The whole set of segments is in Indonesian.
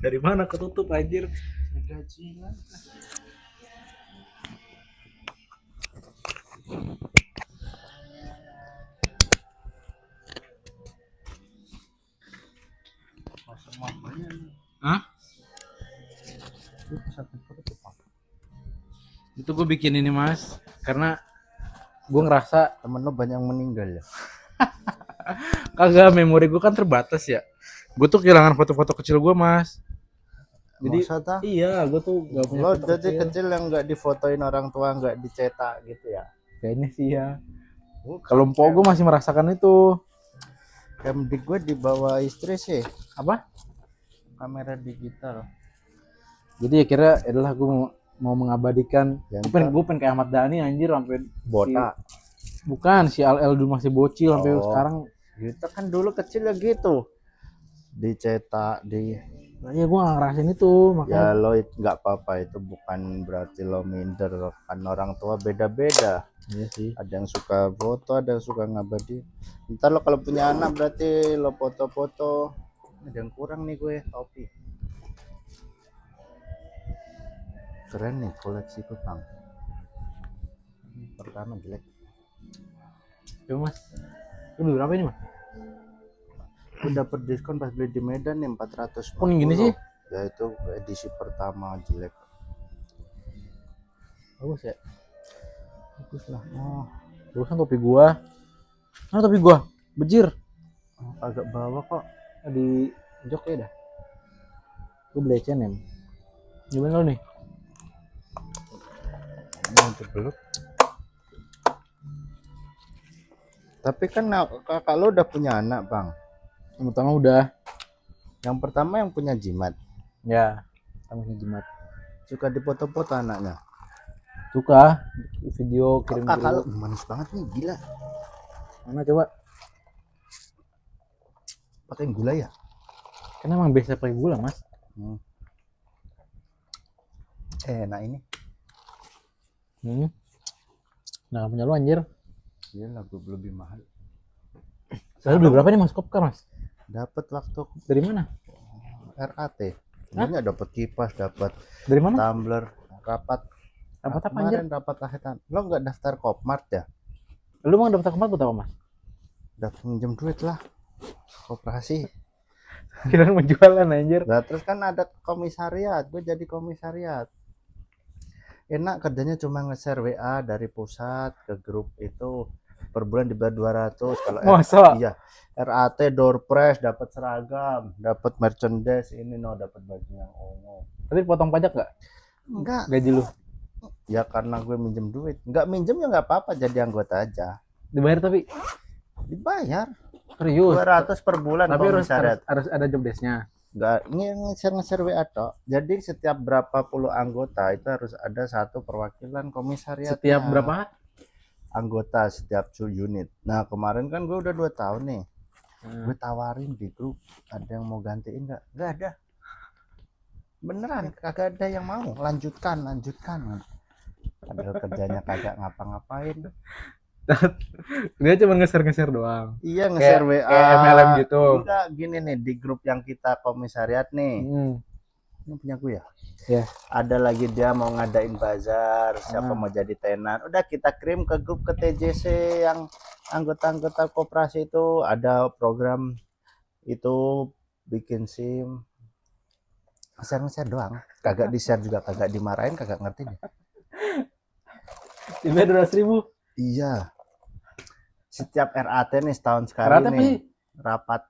Dari mana ketutup anjir? Gajian. Masuk mamanya nih. Hah? Itu satu ketutup Pak. Itu gue bikin ini mas, karena gue ngerasa Temen lo banyak yang meninggal ya. kagak memori gue kan terbatas ya. Gue tuh kehilangan foto-foto kecil gue mas. Jadi Masa tah? iya, gue tuh gak punya Lo foto jadi kecil. kecil yang nggak difotoin orang tua, nggak dicetak gitu ya? Kayaknya sih ya. Bukan. Kalau empok gue masih merasakan itu. Camdik gue dibawa istri sih, Apa? kamera digital. Jadi akhirnya adalah gue mau mengabadikan. Ya, Gue pengen kayak Ahmad Dhani anjir sampai Botak. bukan si LL dulu masih bocil sampai Oh. sekarang. Kita kan dulu kecil ya gitu. Dicetak di. Nah, ya gue gak ngerasain itu Ya makanya. lo nggak apa-apa, itu bukan berarti lo minder, kan orang tua beda-beda. Iya sih. Ada yang suka foto, ada yang suka ngabadi. Ntar lo kalau punya anak berarti lo foto-foto. Ada yang kurang nih gue topi. Keren nih koleksi Kupang. Pertama jelek. Coba mas, itu beli berapa ini mas? Gue dapet diskon pas beli di Medan nih 450. Kok gini sih? Ya itu edisi pertama jelek. Bagus ya. Bagus lah. Oh, Bagus kan topi gua. Mana topi gua? Bejir. agak bawah kok. Di jok ya dah. Gua beli H&M. Gimana lo nih? Ini untuk beluk. Tapi kan kakak lo udah punya anak bang. Yang pertama udah. Yang pertama yang punya jimat. Ya. Sama jimat. Suka dipoto-foto anaknya. Suka video kirim Kakak lo manis banget nih, gila. mana coba? Pakai gula ya? Kan emang biasa pakai gula mas. Enak ini. Nah punya lu anjir. Iya lah, gue lebih mahal. Saya beli berapa nih mas Kopka mas? Dapat waktu Dari mana? RAT. Sebenarnya dapat kipas, dapat Dari mana? tumbler, rapat. Rapat apa anjir? Kemarin rapat akhirnya. Lo nggak daftar Kopmart ya? Lu mau daftar kemana buat apa mas? Daftar pinjam duit lah. Koperasi. Kirain mau jualan anjir. Nah, terus kan ada komisariat, gue jadi komisariat. Enak kerjanya cuma nge-share WA dari pusat ke grup itu, per bulan dibayar 200. Kalau Masa? iya, RAT door prize dapat seragam, dapat merchandise, ini dapat baju yang ungu. Tapi potong pajak nggak? Enggak. Gaji lu? Ya karena gue minjem duit. Enggak minjem ya nggak apa-apa, jadi anggota aja. Dibayar tapi? Dibayar. Serius? 200 per bulan. Tapi harus komisariat. ada job desk-nya. Enggak, ini nge-share WA toh. Jadi setiap berapa puluh anggota itu harus ada satu perwakilan komisariat. Setiap berapa? Anggota setiap unit. Nah kemarin kan gue udah 2 tahun nih. Gue tawarin di grup, ada yang mau gantiin nggak? Nggak ada. Beneran, kagak ada yang mau. Lanjutkan. Padahal kerjanya kagak ngapa-ngapain. Dia cuma nge-share doang. Iya, nge-share WA. Kayak MLM gitu. Enggak, gini nih, di grup yang kita komisariat nih. Ini punya gue ya? Ya. Ada lagi dia mau ngadain bazar, siapa mau jadi tenan. Udah kita kirim ke grup ke TJC yang anggota-anggota koperasi itu, ada program itu bikin SIM. Nge-share doang. Kagak di-share juga, kagak dimarahin, kagak ngerti deh. Dibayar 200.000. Iya. Setiap RAT nih setahun sekali RAT nih. Rapat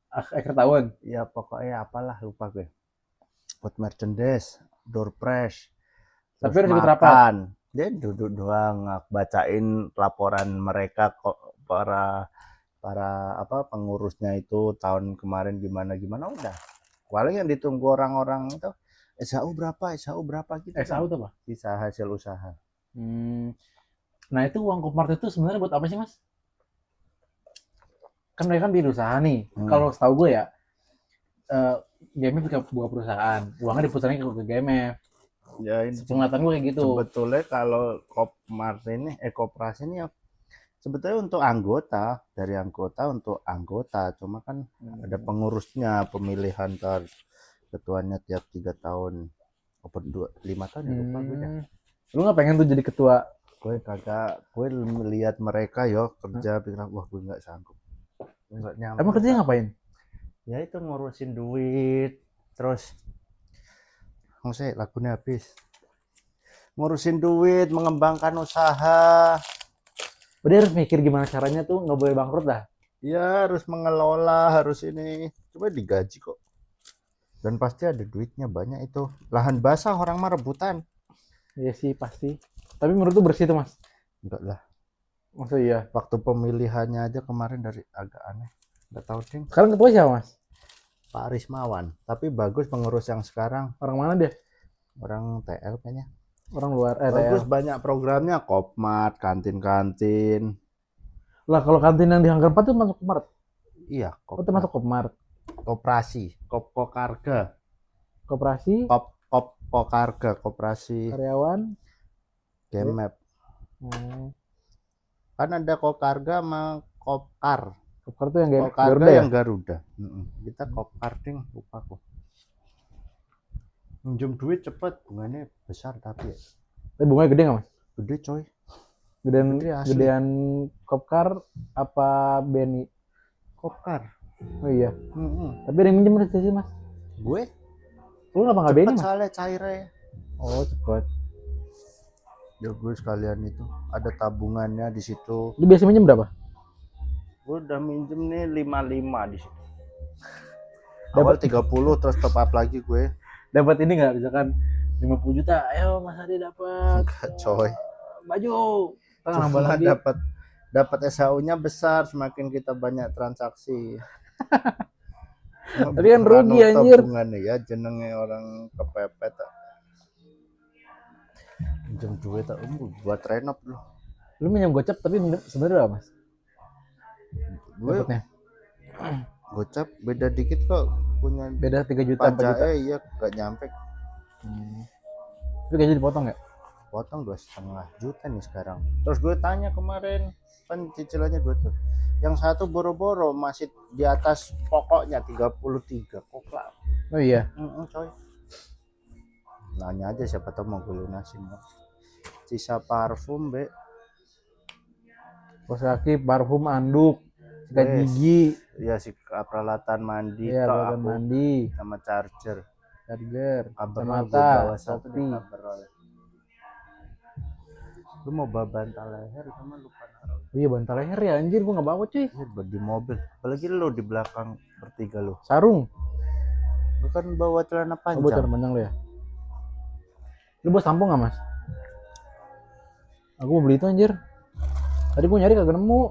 akhir tahun. Ya pokoknya apalah, lupa gue. Buat merchandise, door prize. Tapi harus ikut rapat. Dia duduk doang bacain laporan mereka kok, para pengurusnya itu tahun kemarin gimana udah. Paling yang ditunggu orang-orang itu SHU berapa gitu. SHU itu apa? Sisa hasil usaha. Nah itu uang Kopmart itu sebenarnya buat apa sih mas? Kan mereka kan bikin usaha nih. Kalau setahu gue ya, GMF buka perusahaan, uangnya diputarnya ke GMF. Ya ini penglihatan gue kayak gitu. Sebetulnya kalau Kopmart ini, koperasi ini sebetulnya untuk anggota, dari anggota untuk anggota, cuma kan ada pengurusnya, pemilihan ketuanya tiap 3 tahun apa 5 tahun ya lupa gue dah. Lu nggak pengen tuh jadi ketua? Gue kagak, gue melihat mereka yo kerja pikiran wah gue nggak sanggup, gue nggak nyampe. Emang kerjanya ngapain? Ya itu ngurusin duit, terus saya lagunya habis, ngurusin duit, mengembangkan usaha. Udah harus mikir gimana caranya tuh nggak boleh bangkrut dah. Ya harus mengelola, harus ini, coba digaji kok, dan pasti ada duitnya banyak itu. Lahan basah orang mah rebutan. Iya sih pasti. Tapi menurut tuh bersih tuh mas? Enggak lah, Masa iya? waktu pemilihannya aja kemarin dari agak aneh, nggak tahu ding. Sekarang ketua siapa mas? Pak Rismawan, tapi bagus pengurus yang sekarang, Orang mana dia? orang TL kayaknya. Orang luar Bagus, TL. banyak programnya, Kopmart, kantin-kantin. Lah kalau kantin yang di Hanggar 4 tuh masuk Kopmart. Iya, Oh termasuk Kopmart. koperasi, Kokarga, Koperasi, Kokarga, koperasi karyawan. Gemep. Hmm. Kan ada Kokarga sama Kopkar. Kopkar tuh yang Kokarga Garuda ya? yang Garuda. Kita Kopkar ding, lupa aku. Minjem duit cepet, bunganya besar tapi ya. Tapi bunganya gede nggak mas? Gede coy. Gedean, Gede asli. gedean Kopkar apa BNI? Kopkar. Oh iya. Tapi ada yang minjem udah sih mas? Gue Lu nggak BNI mas? soalnya cairnya. Oh cepet. Ya gue sekalian itu ada tabungannya di situ. Lu biasa minjem berapa? Gue udah minjem nih 55 di situ. Awal 30 terus top up lagi gue. Dapat ini nggak? Misalkan 50 juta, ayo Mas Adi dapat Enggak coy. baju. Kan nambah Cuma lagi. dapat SHU-nya besar semakin kita banyak transaksi. Tapi kan rugi anjir. Tabungannya ya jenenge orang kepepet. Minjem duit tak buat renov loh. Lu minjem gocap tapi sebenarnya apa mas? Gue Dapatnya gocap beda dikit kok, punya beda 3 juta 4 juta. pajaknya iya gak nyampe. Tapi gaji dipotong ya? Potong 2,5 juta nih sekarang. Terus gue tanya kemarin, kan cicilannya gue tuh, yang satu boro-boro masih di atas pokoknya 33 kok lah. Oh iya. Coy, nanya aja siapa tahu mau gue lunasin. Sisa parfum be, Kos kaki, parfum, anduk, sikat gigi, ya si peralatan mandi, ya peralatan mandi, sama charger, kacamata, topi. Lu mau bantal leher sama lupa naruh. Iya bantal leher ya anjir, gua nggak bawa cuy. Di mobil, apalagi lu di belakang bertiga lu. Sarung. Lu kan bawa celana panjang. Bawa celana panjang lu ya. Lu bawa sampo nggak mas? Aku mau beli itu anjir. Tadi gua nyari kagak nemu.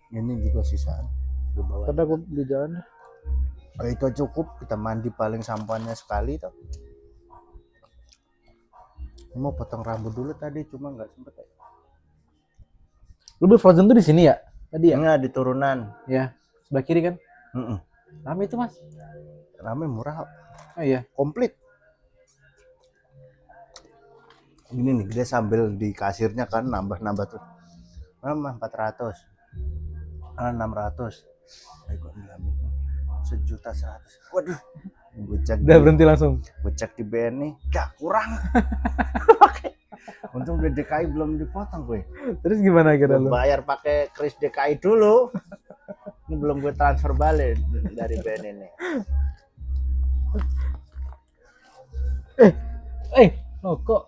Ini juga sisaan. Tadi aku beli jalan. Itu cukup, kita mandi paling sampannya sekali tuh. Mau potong rambut dulu tadi cuma nggak sempet ya. Lu beli Frozen tuh di sini ya? Tadi ya? Enggak, di turunan. Ya, sebelah kiri kan? Rame itu mas? Rame, murah. Oh iya. Komplit. Ini nih, dia sambil di kasirnya kan nambah tuh. 400. 600. Ayo kok 1.100.000. Waduh. Udah berhenti langsung. Gue cek di BNI, dah kurang. Untung di DKI belum dipotong gue. Terus gimana kira lu? Bayar pakai kris DKI dulu. Ini belum gue transfer balik dari BNI ini. Kok?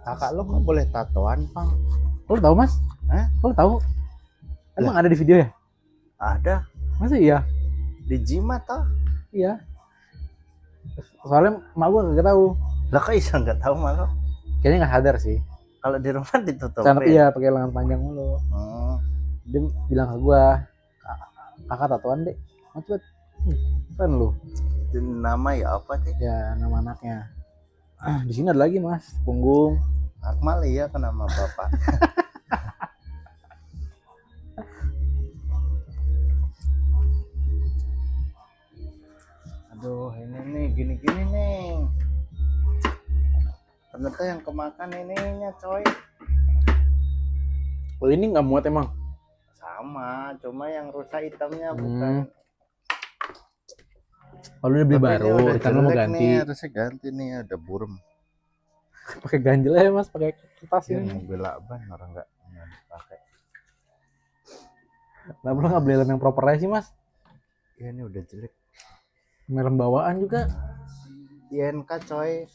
Kakak lo kok boleh tatoan, Pang? Lo tahu mas? Lo tahu? Emang ada di video ya? Ada. Masa iya? Di jimat toh? Iya. Soalnya mak gua nggak tahu. Lah kok bisa nggak tahu malah? Kayaknya nggak sadar sih. Kalau di rumah ditutup. Iya, pakai lengan panjang mulu. Dia bilang ke gua, kakak tatoan deh. Cepet. Kan lu. Itu nama ya apa sih? Ya nama anaknya. Di sini ada lagi mas, punggung. Akmal iya kan nama bapak. Aduh, ini nih gini-gini nih. Ternyata yang kemakan ininya, coy. Oh ini nggak muat emang? sama, cuma yang rusak hitamnya bukan. Oh, lu udah beli Tapi baru, ini udah ikan lu mau jelek ganti. nih, harusnya ganti nih, ada burem. Pakai ganjel aja mas, pakai kertas Ya ini. mobil ban orang nggak pakai. Nah, lu nggak beli lem yang proper aja sih mas? Ya ini udah jelek. Merem bawaan juga. INK coy.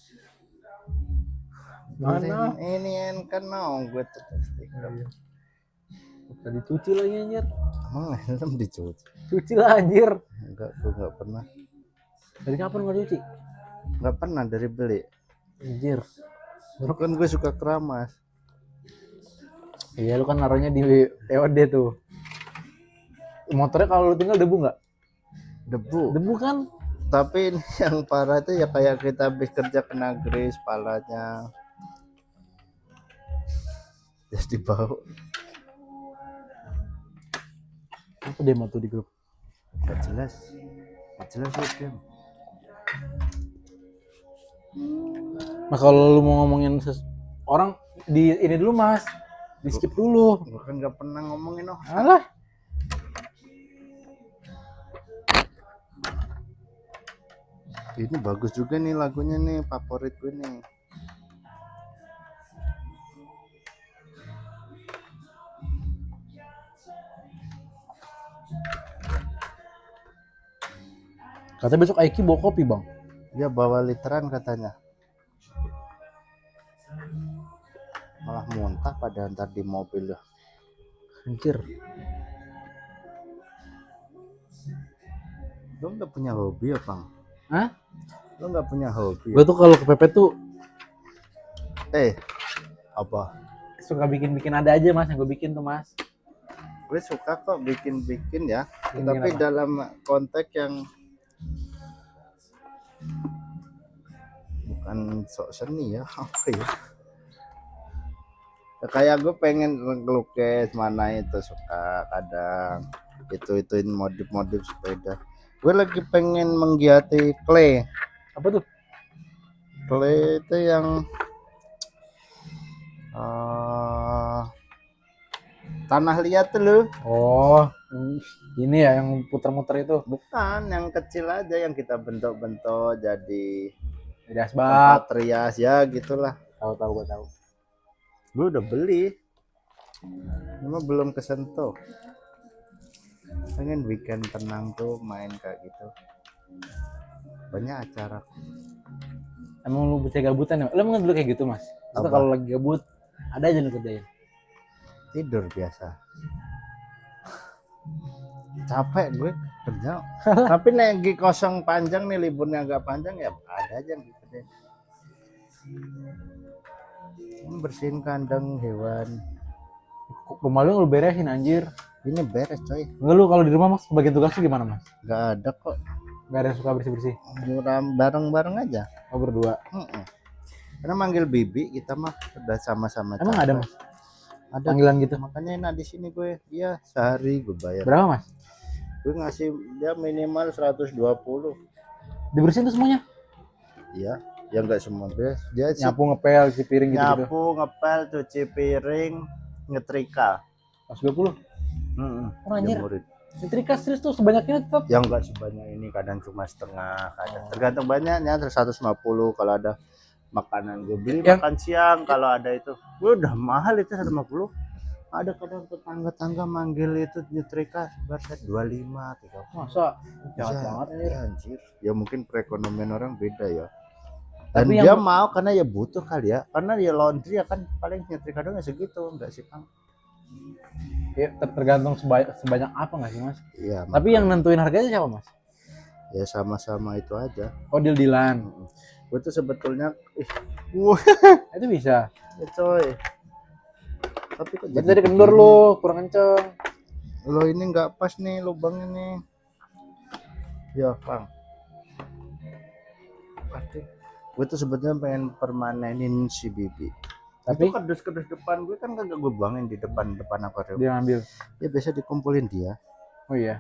Mana? Ini INK no, gue tuh Udah dicuci lagi anjir. emang helm dicuci? Cuci lah anjir. Enggak, gue nggak pernah. Dari kapan nggak cuci? Nggak pernah dari beli. Anjir. Kan gue suka keramas. Iya lu kan naruhnya di TOD tuh. Motornya kalau lu tinggal debu nggak? Debu. Debu kan? Tapi ini yang parah itu ya kayak kita habis kerja kena grease palanya. Jadi bau. Apa demo tuh di grup? Gak jelas. Gak jelas ya. Mas kalau lu mau ngomongin orang di ini dulu mas, di skip dulu. Gue kan nggak pernah ngomongin Alah. Ini bagus juga nih lagunya nih, favorit gue nih. Katanya besok Aiki bawa kopi bang. Dia bawa literan katanya. Malah muntah pada ntar di mobil ya. Anjir. Lo nggak punya hobi ya bang? Hah? Lo nggak punya hobi? Gue tuh kalau kepepet tuh Apa? suka bikin ada aja mas yang gue bikin tuh mas. Gue suka kok bikin ya. Bikin Tapi apa? dalam konteks yang bukan sok seni ya. Apa ya? Kayak gue pengen ngelukis mana itu suka kadang ituin modif sepeda. Gue lagi pengen menggiati clay. Apa tuh? Clay itu yang tanah liat tuh lo. Oh, ini ya yang puter-muter itu. Bukan yang kecil aja yang kita bentuk-bentuk jadi asbak. tempat rias ya gitulah. Tahu gue tahu. Gue udah beli, cuma belum kesentuh. Pengen weekend tenang tuh main kayak gitu. Banyak acara. Emang lu bisa gabutan ya? Lu emang dulu kayak gitu mas? Atau Apa? kalau lagi gabut ada aja lu kerjain? Tidur biasa. Capek gue kerja. Tapi lagi kosong panjang nih, liburnya agak panjang ya ada aja yang dikerjain. Bersihin kandang hewan. Rumah lu beresin anjir. Ini beres coy. Enggak lu kalau di rumah mas bagian tugas lu gimana mas? Gak ada kok. Gak ada yang suka bersih-bersih? Bareng-bareng aja. Oh berdua? Karena manggil bibi kita mah udah sama-sama. Emang capek. ada mas? Ada panggilan gitu? Makanya enak di sini gue. Iya sehari gue bayar. Berapa mas? Gue ngasih dia minimal 120. Dibersihin tuh semuanya? Iya. Ya nggak semua bes. Dia Nyapu, ngepel, cuci piring gitu. nyapu, ngepel, cuci piring, ngetrika. 120? Oh, anjir. Jemurin. Nyetrika serius tuh sebanyaknya tetap? Yang nggak sebanyak ini, kadang cuma setengah, kadang tergantung banyaknya. Terus 150 kalau ada makanan gue beli makan siang, kalau ada itu gue udah mahal itu 150. Ada kadang tetangga manggil itu nyetrika berset 25, 30. Masa? Jahat Ya, banget anjir. Ya mungkin perekonomian orang beda ya. Dan tapi dia yang mau karena ya butuh kali ya. Karena dia laundry ya kan paling nyetrika doang ya segitu, enggak sih Kang? ya, tergantung sebanyak apa nggak sih mas? Iya. Tapi yang nentuin harganya siapa mas? Ya sama-sama itu aja. Oh deal-dealan. Gue tuh sebetulnya Itu bisa. ya coy. Tapi kok Berarti tadi kendur lu kurang kenceng. Lo ini nggak pas nih lubangnya nih. Ya Kang. Pasti. Gue tuh sebetulnya pengen permanenin si Bibi. Tapi itu kardus depan gue kan kagak gue buangin di depan akuarium. dia ngambil. Ya biasa dikumpulin dia. Oh iya.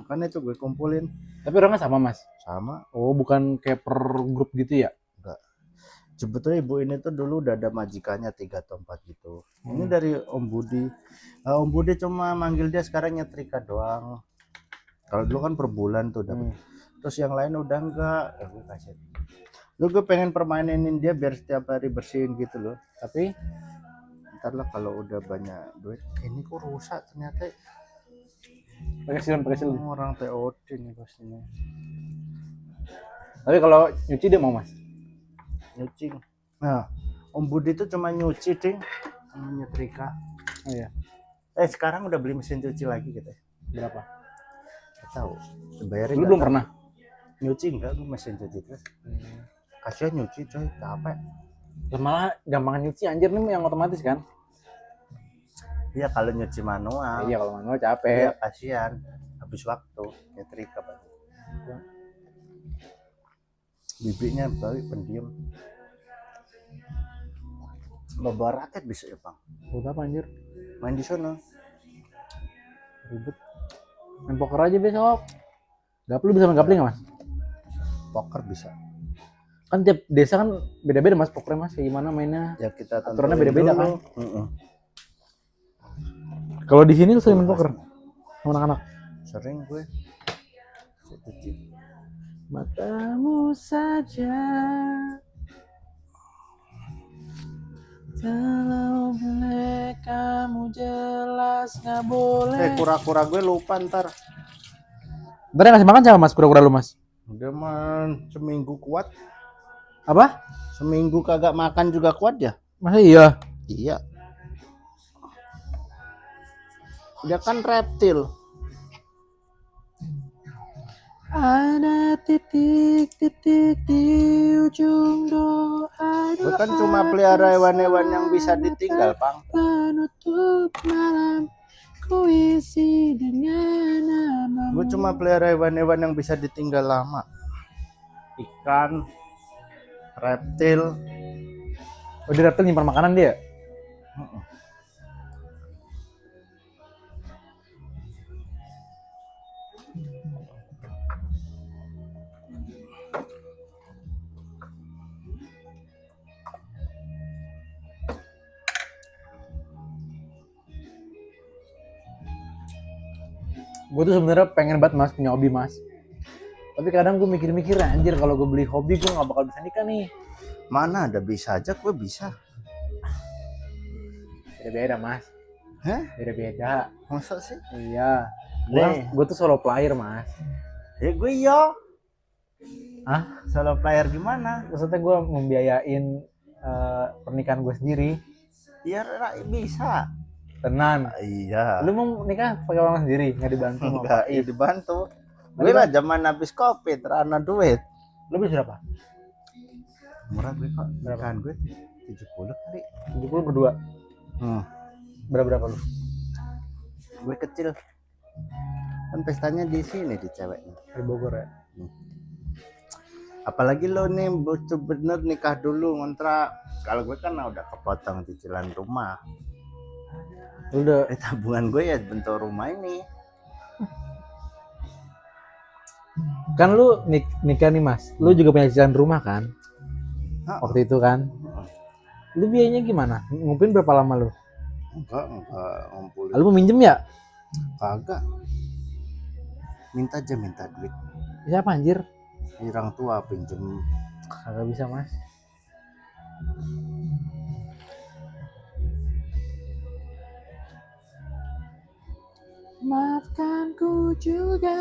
Makanya itu gue kumpulin. Tapi orangnya sama mas? Sama. Oh bukan kayak per grup gitu ya? Enggak. Sebetulnya ibu ini tuh dulu udah ada majikannya 3 atau 4 gitu. Ini dari Om Budi. Om Budi cuma manggil dia sekarang nyetrika doang. Kalau dulu kan per bulan tuh dapat. Terus yang lain udah enggak. Gue kasih. Lu gue pengen permainin dia biar setiap hari bersihin gitu loh. Tapi Ntar lah kalau udah banyak duit. Ini kok rusak ternyata. pakai silon. Orang TOD nih pastinya. Tapi kalau nyuci dia mau mas. Nyuci. Nah, Om Budi itu cuma nyuci ding, sama nyetrika. Oh iya. Sekarang udah beli mesin cuci lagi gitu. Berapa? Gak tahu. Bayarin. Lu belum pernah? Nyuci enggak, gue mesin cuci terus. Kasihan nyuci coy, capek. Ya malah gampang nyuci anjir nih yang otomatis kan? Iya kalau nyuci manual. Iya kalau manual Iya capek. kasihan. Habis waktu nyetrika Pak. Bibinya baik pendiam. Bawa raket bisa ya Bang. Udah apa anjir? Main di sana. Ribet. Main poker aja besok. Lu bisa main gapling nggak mas? Poker bisa. Kan tiap desa kan beda-beda mas pokernya mas. Kayak gimana mainnya? Ya kita Aturannya tentuin beda-beda dulu. kan? Kalau di sini lu sering main poker sama anak-anak? Sering gue. Matamu saja kalau boleh kamu jelas nggak boleh. Kura-kura gue lupa ntar. Bener ngasih makan sama mas kura-kura lu mas? Udah man seminggu kuat. Apa? Seminggu kagak makan juga kuat ya? Masa iya? Iya. Dia kan reptil. Ada titik-titik di ujung doa. Gue kan cuma pelihara hewan-hewan yang bisa ditinggal, Bang. Penutup malam ku isi dengan namamu. Gue cuma pelihara hewan-hewan yang bisa ditinggal lama. Ikan, reptil. Oh di reptil nyimpan makanan dia? Gue tuh sebenarnya pengen banget mas punya hobi mas. Tapi kadang gue mikir-mikir anjir kalau gue beli hobi gue nggak bakal bisa nikah nih. Mana ada bisa aja, gue bisa. Beda-beda mas. Hah? Beda-beda. Masa sih? Iya. Nih. Gue tuh solo player mas. Ya gue yo. Hah? Solo player gimana? Maksudnya gue membiayain pernikahan gue sendiri. Ya bisa. Tenan. Iya. Lu mau nikah pakai uang sendiri nggak dibantu? Enggak, ya dibantu. Gue lah zaman habis covid, rana duit. Lu bisa berapa? Murah gue kok. Berapa? Nikahan gue 70 kali. 70 berdua. Berapa lu? Gue kecil. Kan pestanya di sini di ceweknya. Di Bogor ya. Apalagi lo nih bener nikah dulu ngontrak. Kalau gue kan udah kepotong cicilan rumah. Udah. Tabungan gue ya bentuk rumah ini. Kan lu nikah nih mas. Lu juga punya cicilan rumah kan? Waktu itu kan. Lu biayanya gimana? Ngumpulin berapa lama lu? Enggak ngumpulin. Lu mau minjem ya? Kagak. Minta duit. Siapa anjir? Orang tua pinjem. Kagak bisa mas. Maafkan ku juga.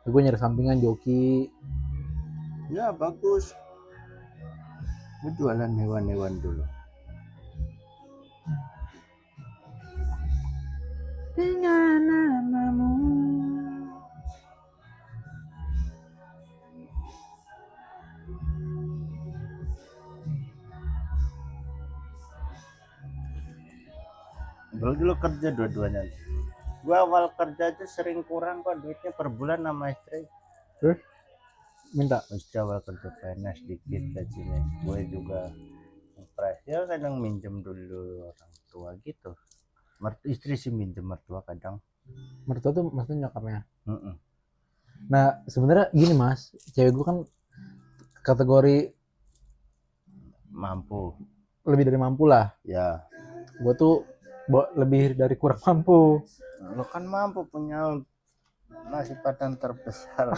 Gue nyari sampingan joki. Ya bagus. Gue jualan hewan-hewan dulu. Dengan namamu. Dulu kerja dua-duanya. Gue awal kerja aja sering kurang kok duitnya per bulan sama istri. Terus minta Istri awal kerja PNS dikit gajinya. Gue juga ngepres ya kadang minjem dulu orang tua gitu. Istri sih minjem mertua kadang. mertua tuh maksudnya nyokapnya. Nah sebenarnya gini mas, cewek gue kan kategori mampu. lebih dari mampu lah. Ya. Gue tuh lebih dari kurang mampu. Lo kan mampu punya nasi padang terbesar.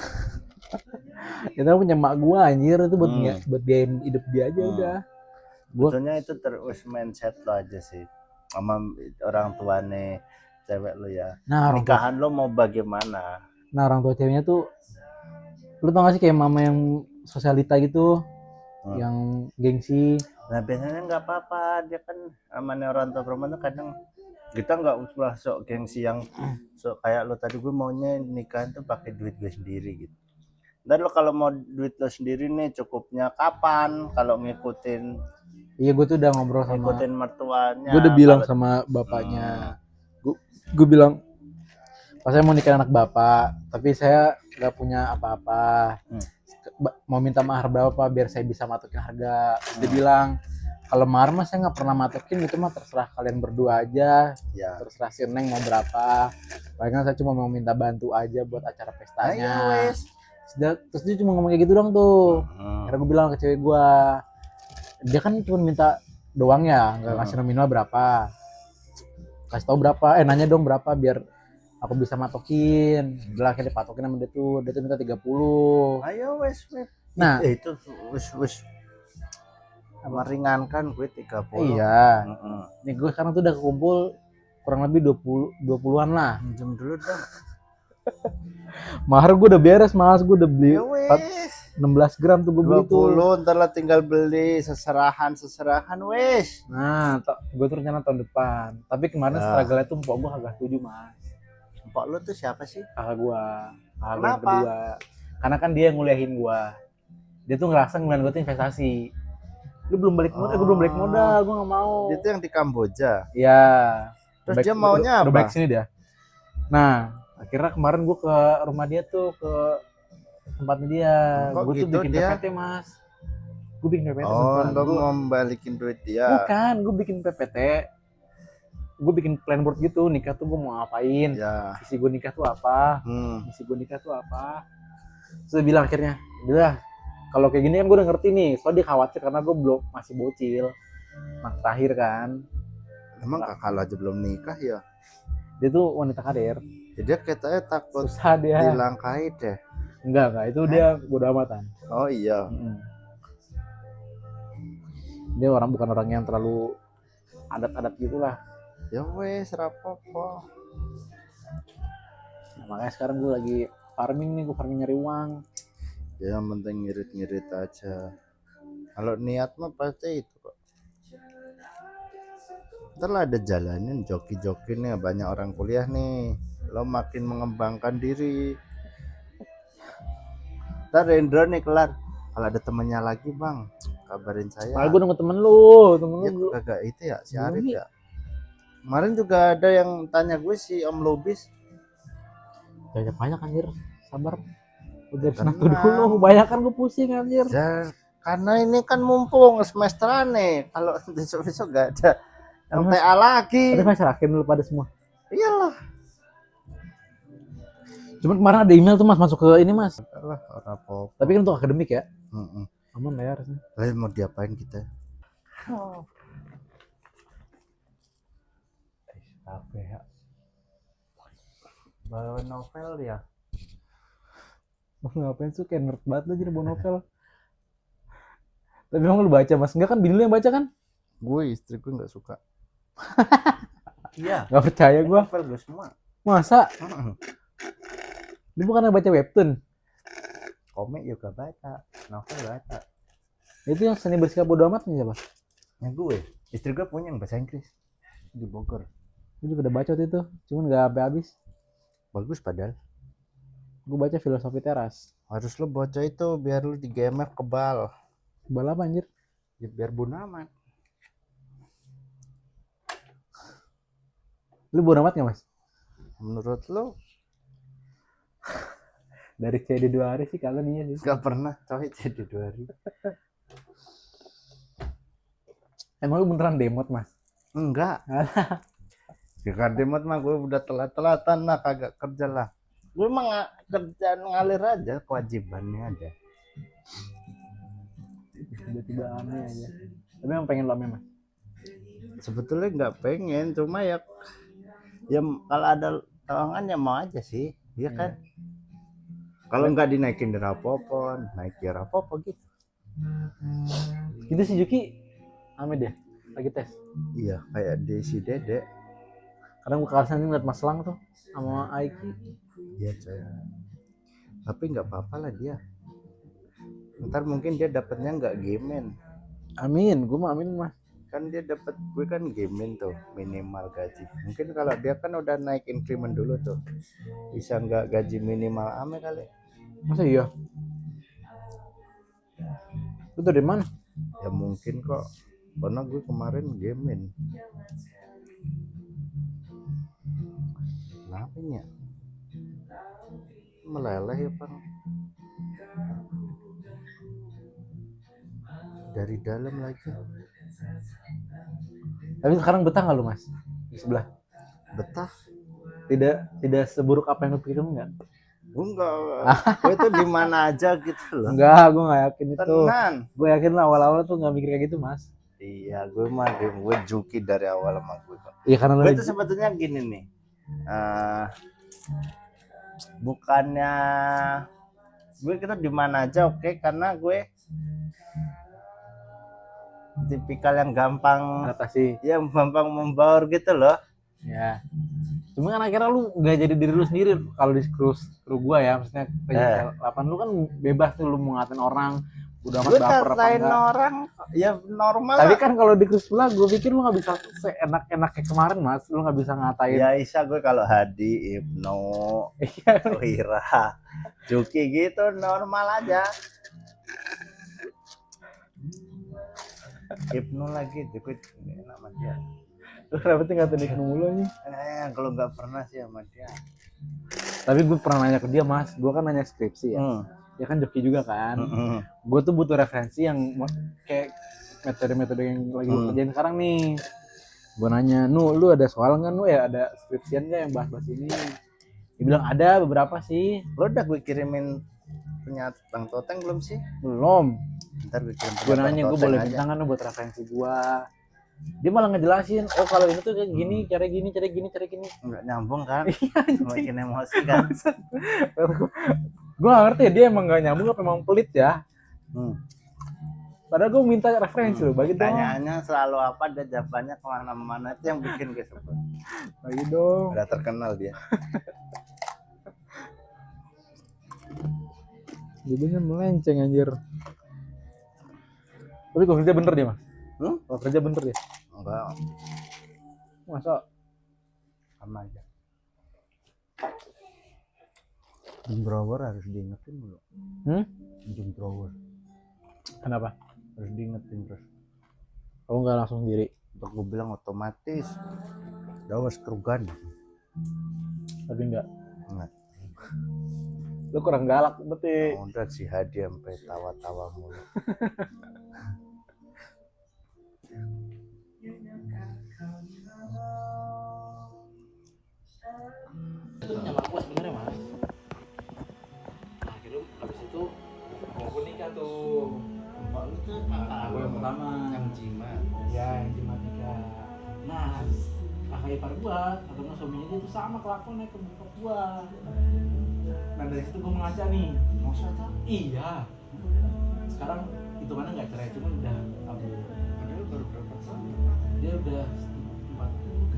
Kita punya mak gue anjir itu buat buat biayain hidup dia aja udah. Sebetulnya itu terus mindset lo aja sih sama orang tuane cewek lo ya. Nah, nikahan lo mau bagaimana? Nah orang tua ceweknya tuh, lu tau gak sih kayak mama yang sosialita gitu, yang gengsi. Nah biasanya nggak apa-apa, dia kan amannya orang tua perempuan tuh kadang kita nggak usah sok gengsi yang sok kayak lo tadi, gue maunya nikahan tuh pakai duit gue sendiri gitu. Dan lo kalau mau duit lo sendiri nih cukupnya kapan kalau ngikutin? Iya gue tuh udah ngobrol sama ngikutin mertuanya. Gue udah bilang sama bapaknya. Gue bilang pas saya mau nikahin anak bapak, tapi saya nggak punya apa-apa. Mau minta mahar berapa biar saya bisa matokin harga. Dia bilang kalau mahar mah saya nggak pernah matokin, itu mah terserah kalian berdua aja. Ya. Terserah si Neng mau berapa. Palingan saya cuma mau minta bantu aja buat acara pestanya. Terus dia cuma ngomong kayak gitu doang tuh. Akhirnya gue bilang ke cewek gue, dia kan cuma minta doang ya, nggak kasih nominal berapa, kasih tahu berapa, nanya dong berapa biar aku bisa matokin. Udah akhirnya dipatokin sama dia tuh minta 30. Ayo wes. Nah itu wes meringankan gue 30. Iya. Nih gue sekarang tuh udah kekumpul kurang lebih 20-an lah. Minjem dulu dong. Mahar gue udah beres mas, gue udah beli 16 gram tuh gue beli tuh. 20, ntar lah tinggal beli seserahan wes. Nah, gue tuh rencana tahun depan. Tapi kemarin struggle-nya tuh mpok gue agak setuju mas. Mpok lu tuh siapa sih? Kakak gue yang kedua. Karena kan dia yang nguliahin gue. Dia tuh ngerasa ngeliat gue tuh investasi. Lu belum balik modal, gue belum balik modal, gue gak mau. Dia tuh yang di Kamboja? Iya. Terus dia maunya apa? Udah balik sini dia. Nah, akhirnya kemarin gue ke rumah dia tuh, ke tempatnya dia. Gue tuh bikin PPT mas. Gue bikin PPT. Oh, lo mau balikin duit dia? Bukan, gue bikin PPT. Gue bikin plan board gitu, nikah tuh gue mau ngapain, visi gue nikah tuh apa, misi gue nikah tuh apa. Terus dia bilang akhirnya, udah kalau kayak gini kan gue udah ngerti nih, soalnya dia khawatir karena gue belum masih bocil, anak terakhir kan. Emang kakak lo aja belum nikah ya? Dia tuh wanita karir. Jadi dia katanya takut dia dilangkai deh. Enggak, itu dia bodo amatan. Oh iya. Dia bukan orang yang terlalu adat-adat gitulah. Ya wes, rapopo. Nah, makanya sekarang gue lagi farming nih, gue farming nyari uang. Ya yang penting ngirit-ngirit aja. Kalau niat mah pasti itu kok. Ntar lah ada jalanin, joki-joki nih, banyak orang kuliah nih. Lo makin mengembangkan diri. Ntar Rendra nih kelar. Kalau ada temennya lagi bang, kabarin saya. Gue nunggu temen lu Ya, kagak itu ya, si Arif ya. Kemarin juga ada yang tanya gue si Om Lubis. Banyak anjir, sabar. Udah satu dulu, banyak kan gue pusing anjir. Ya, karena ini kan mumpung semesteran nih. Kalau besok-besok gak ada yang TA lagi. Tapi masih yakin dulu pada semua. Iyalah. Cuman kemarin ada email tuh mas masuk ke ini mas. Apa-apa. Tapi kan untuk akademik ya. Aman lah ya harusnya. Lalu mau diapain kita? Apa ya? Bawa novel ya? Ngapain tuh kayak nerd banget lo jadi bawa novel. Tapi emang lu baca mas? Enggak kan bini lu yang baca kan? Gue istri gue gak suka. Iya. Gak percaya gue. Novel gue semua. Masa? Lu bukan baca webtoon? Komik juga baca, novel baca. Itu yang seni bersikap bodo amat nih siapa? Yang gue, istri gue punya yang bahasa Inggris di Bogor. Gue juga udah baca waktu itu, cuman gak sampai habis. Bagus padahal. Gue baca Filosofi Teras. Harus lo baca itu biar lo di GMF kebal. Kebal apa anjir? Ya biar bodo amat. Lu bodo amat gak mas? Menurut lo? Dari CD 2 hari sih kalian iya sih. Gak pernah coy CD 2 hari. Emang lu beneran demot mas? Enggak. Ya demot mah gue udah telat-telatan lah, kagak kerja lah. Gue emang kerjaan ngalir aja, kewajibannya aja. tiba-tiba ame aja. Tapi emang pengen lo ame mas? Sebetulnya nggak pengen, cuma ya kalau ada tawangan ya mau aja sih, iya kan. Kalau nggak dinaikin dari apa-apa, naik ya apa-apa gitu. Gitu si Juki ame dia lagi tes. Iya, kayak di si Dede. Kadang gue kalasan ngeliat Mas Lang tuh sama Aiki. Iya coy. Tapi nggak apa-apa lah dia. Ntar mungkin dia dapatnya nggak gamen. Amin, gue mau amin mas. Kan dia dapat, gue kan gamen tuh minimal gaji. Mungkin kalau dia kan udah naik increment dulu tuh, bisa nggak gaji minimal ame kali. Masa iya? Lu tuh dari mana? Ya mungkin kok, karena gue kemarin gamen. Kenapa ya? Meleleh ya bang. Dari dalam lagi. Tapi sekarang betah nggak lu mas di sebelah? Betah. Tidak seburuk apa yang lu pikirin nggak? Enggak. Gue tuh di mana aja gitu loh. Enggak, gue nggak yakin itu. Tenan. Gue yakin lah awal-awal tuh nggak mikir kayak gitu mas. Iya, gue mah gue Juki dari awal sama gue. Iya karena Gue tuh sebetulnya gini nih. Bukannya gue kita di mana aja oke, karena gue tipikal yang gampang adaptasi. yang gampang membaur gitu loh. Ya. Cuma kan akhirnya lu nggak jadi diri lu sendiri kalau di kru gua ya, maksudnya kayak 8 lu kan bebas tuh lu mau ngatain orang, udah amat Gue baper apa ngatain enggak. orang ya normal. Tapi lah. kan kalau di kru sebelah gue pikir lu nggak bisa seenak-enak kayak kemarin mas, lu nggak bisa ngatain. Ya Isa gue kalau Hadi, Ibnu, Wira, Juki gitu normal aja. Ibnu lagi juga enak sama dia. Lu kenapa sih ngatain Ibnu mulu nih? Kalau nggak pernah sih sama dia. Tapi gue pernah nanya ke dia mas, gue kan nanya skripsi ya. Dia kan joki juga kan. Gue tuh butuh referensi yang kayak metode-metode yang lagi gue kerjain sekarang nih. Gue nanya, lu ada soal nggak nu ya, ada skripsian nggak yang bahas-bahas ini? Dia bilang ada beberapa sih. Lo udah gue kirimin punya Bang Toteng belum sih? Belum. Ntar gue kirim. Gue nanya, gue boleh minta nggak buat referensi gue? Dia malah ngejelasin, oh kalau ini tuh kayak gini, cara gini. Nggak nyambung kan? Makin emosi kan? Gue gak ngerti ya, dia emang gak nyambung apa emang pelit ya. Padahal gue minta referensi loh, bagi dong. Pertanyaannya selalu apa, dan jawabannya kemana-mana, itu yang bikin gue sebel. Bagi dong. Udah terkenal dia. Jadinya melenceng anjir. Tapi kalau kerja bener dia mas? Kalau kerja bener dia? Enggak. Masa? Sama aja. Jumrower harus diingetin dulu. Jumrower. Kenapa? Harus diingetin terus. Kamu nggak langsung sendiri? Untuk gue bilang otomatis. Dawas kerugan. Tapi enggak. Enggak. Lu kurang galak berarti. Udah si Hadi sampai tawa-tawa mulu. Itu punya mak gua sebenarnya mas. Nah akhirnya habis itu mau nikah tuh. Mbak lu tuh Kakak gue yang pertama. Yang jimat. Ya yang jimat nikah. Nah kakak ipar gua atau nggak suaminya dia tuh sama kelakuannya ke bokap gua. Nah dari situ gua mengaca nih. Maksudnya? Iya. Sekarang hitungannya nggak cerai, cuma udah abu. Padahal baru berapa tahun? Dia udah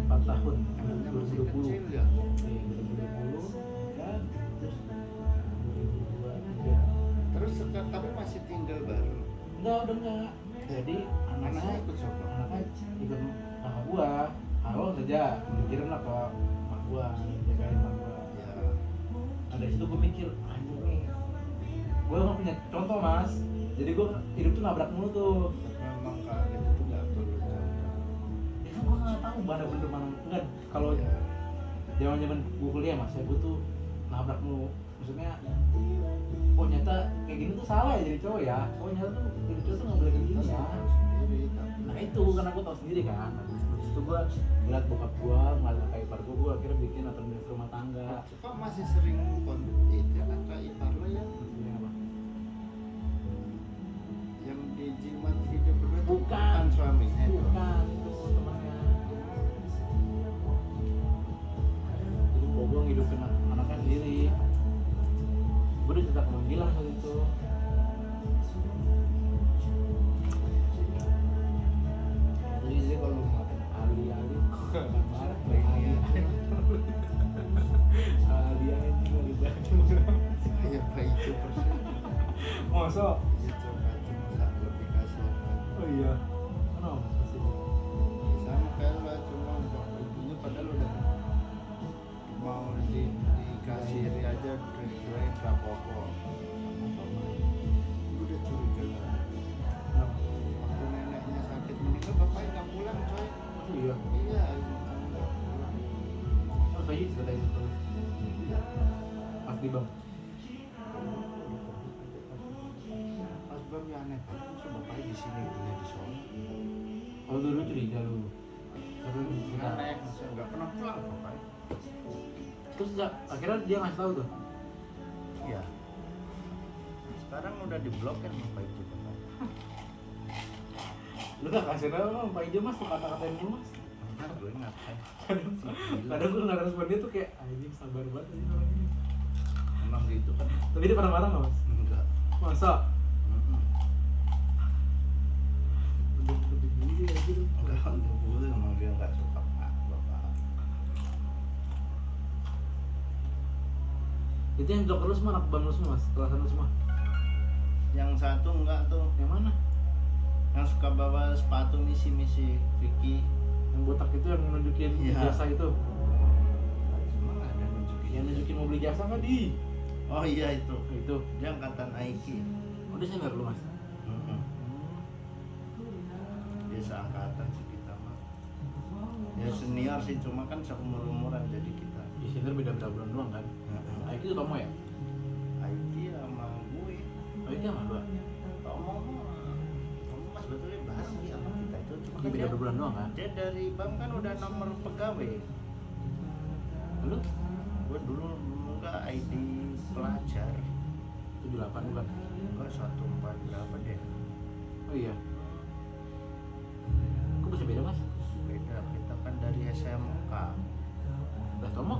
4 tahun. Anaknya masih 2020. kecil ya? Iya 2020 kan. Terus 2023. Terus tapi masih tinggal bareng. Enggak, udah enggak. Jadi anaknya ikut siapa? Anaknya ikut kakak gua. Awal kerja, mikirin lah ke mak gua, jagain mak gua. Ya. Nah dari situ gua mikir, anjir nih. Gua nggak punya contoh mas. Jadi gua hidup tuh nabrak mulu tuh. Memang kalian itu nggak perlu contoh. Ya kan gua nggak tahu mana bener mana enggak. Kalau zaman gua kuliah mas, gua tuh nabrak mulu. Maksudnya, oh nyata kayak gini tuh salah ya jadi cowok ya. Oh nyata tuh jadi cowok tuh nggak boleh kayak gini ya. Nah itu karena gue tau sendiri kan. Terus itu gue ngeliat bokap gue, ngeliat kakak ipar gue akhirnya bikin alternatif rumah tangga. Kok masih sering itu kakak ipar lo ya? Maksudnya apa? Yang dia Jimat video berdua itu Bukan. suaminya itu. Bukan, itu temannya. Itu Bogong hidupin anaknya sendiri. Gue udah cerita ke Bang Gilang soal itu. Jadi kalau makan ali-ali kok marah ali ali aja ali baju. Ya Pak itu persen. Masa? Ya coba cuma lebih kasihan. Oh iya. Kenapa sih? Sama kayak lah cuma ibunya padahal udah mau dikasiri aja duit gak apa-apa. Udah curiga lah. Waktu neneknya sakit meninggal bapaknya nggak pulang coy. Oh iya. Iya. Oh kayak gitu ceritain itu. Pasti bang. Pas bapaknya aneh banget, masa bapaknya di sini ibunya di sana. Oh dulu curiga lu. Terus Aneh, masa nggak pernah pulang bapaknya. terus akhirnya dia ngasih tahu tuh. Iya. Sekarang udah diblokir bapak itu bapaknya. Lu gak kasih tahu Pak Ijo mas tuh kata-katain lu mas. Benar gue ngapain? Kadang gue nggak respon dia tuh kayak anjing sabar banget sih orang ini. Emang gitu kan? Tapi dia pernah marah nggak mas? Enggak. Masa? Mm-mm. Lebih gini sih kayak gitu. Enggak, gue emang dia nggak suka bapak. Itu yang joker lu semua anak bang lu semua mas, kelasan lu semua. Yang satu enggak tuh, Yang mana? yang suka bawa sepatu misi Vicky. Yang botak itu yang nunjukin Iya. jasa itu. Emang ada nunjukin? Yang nunjukin mau beli jasa nggak di? Oh iya itu. Itu. Dia angkatan Aiki. Udah senior lu mas. Mm-mm. Dia seangkatan sih kita mah. Ya senior sih, cuma kan seumur-umuran jadi kita. Di senior beda berapa bulan doang kan? Aiki itu kamu ya? Aiki sama gue. Aiki sama dua. Tomo mah sebetulnya bareng sih sama kita itu. Cuma Ini kan beda dia, berapa bulan doang kan? dia dari bank kan udah nomor pegawai. Lu Gue dulu enggak ID pelajar. 78 bukan? Enggak 14 berapa deh. Oh iya. Kok bisa beda mas? Beda, kita kan dari SMK. Udah Tomo?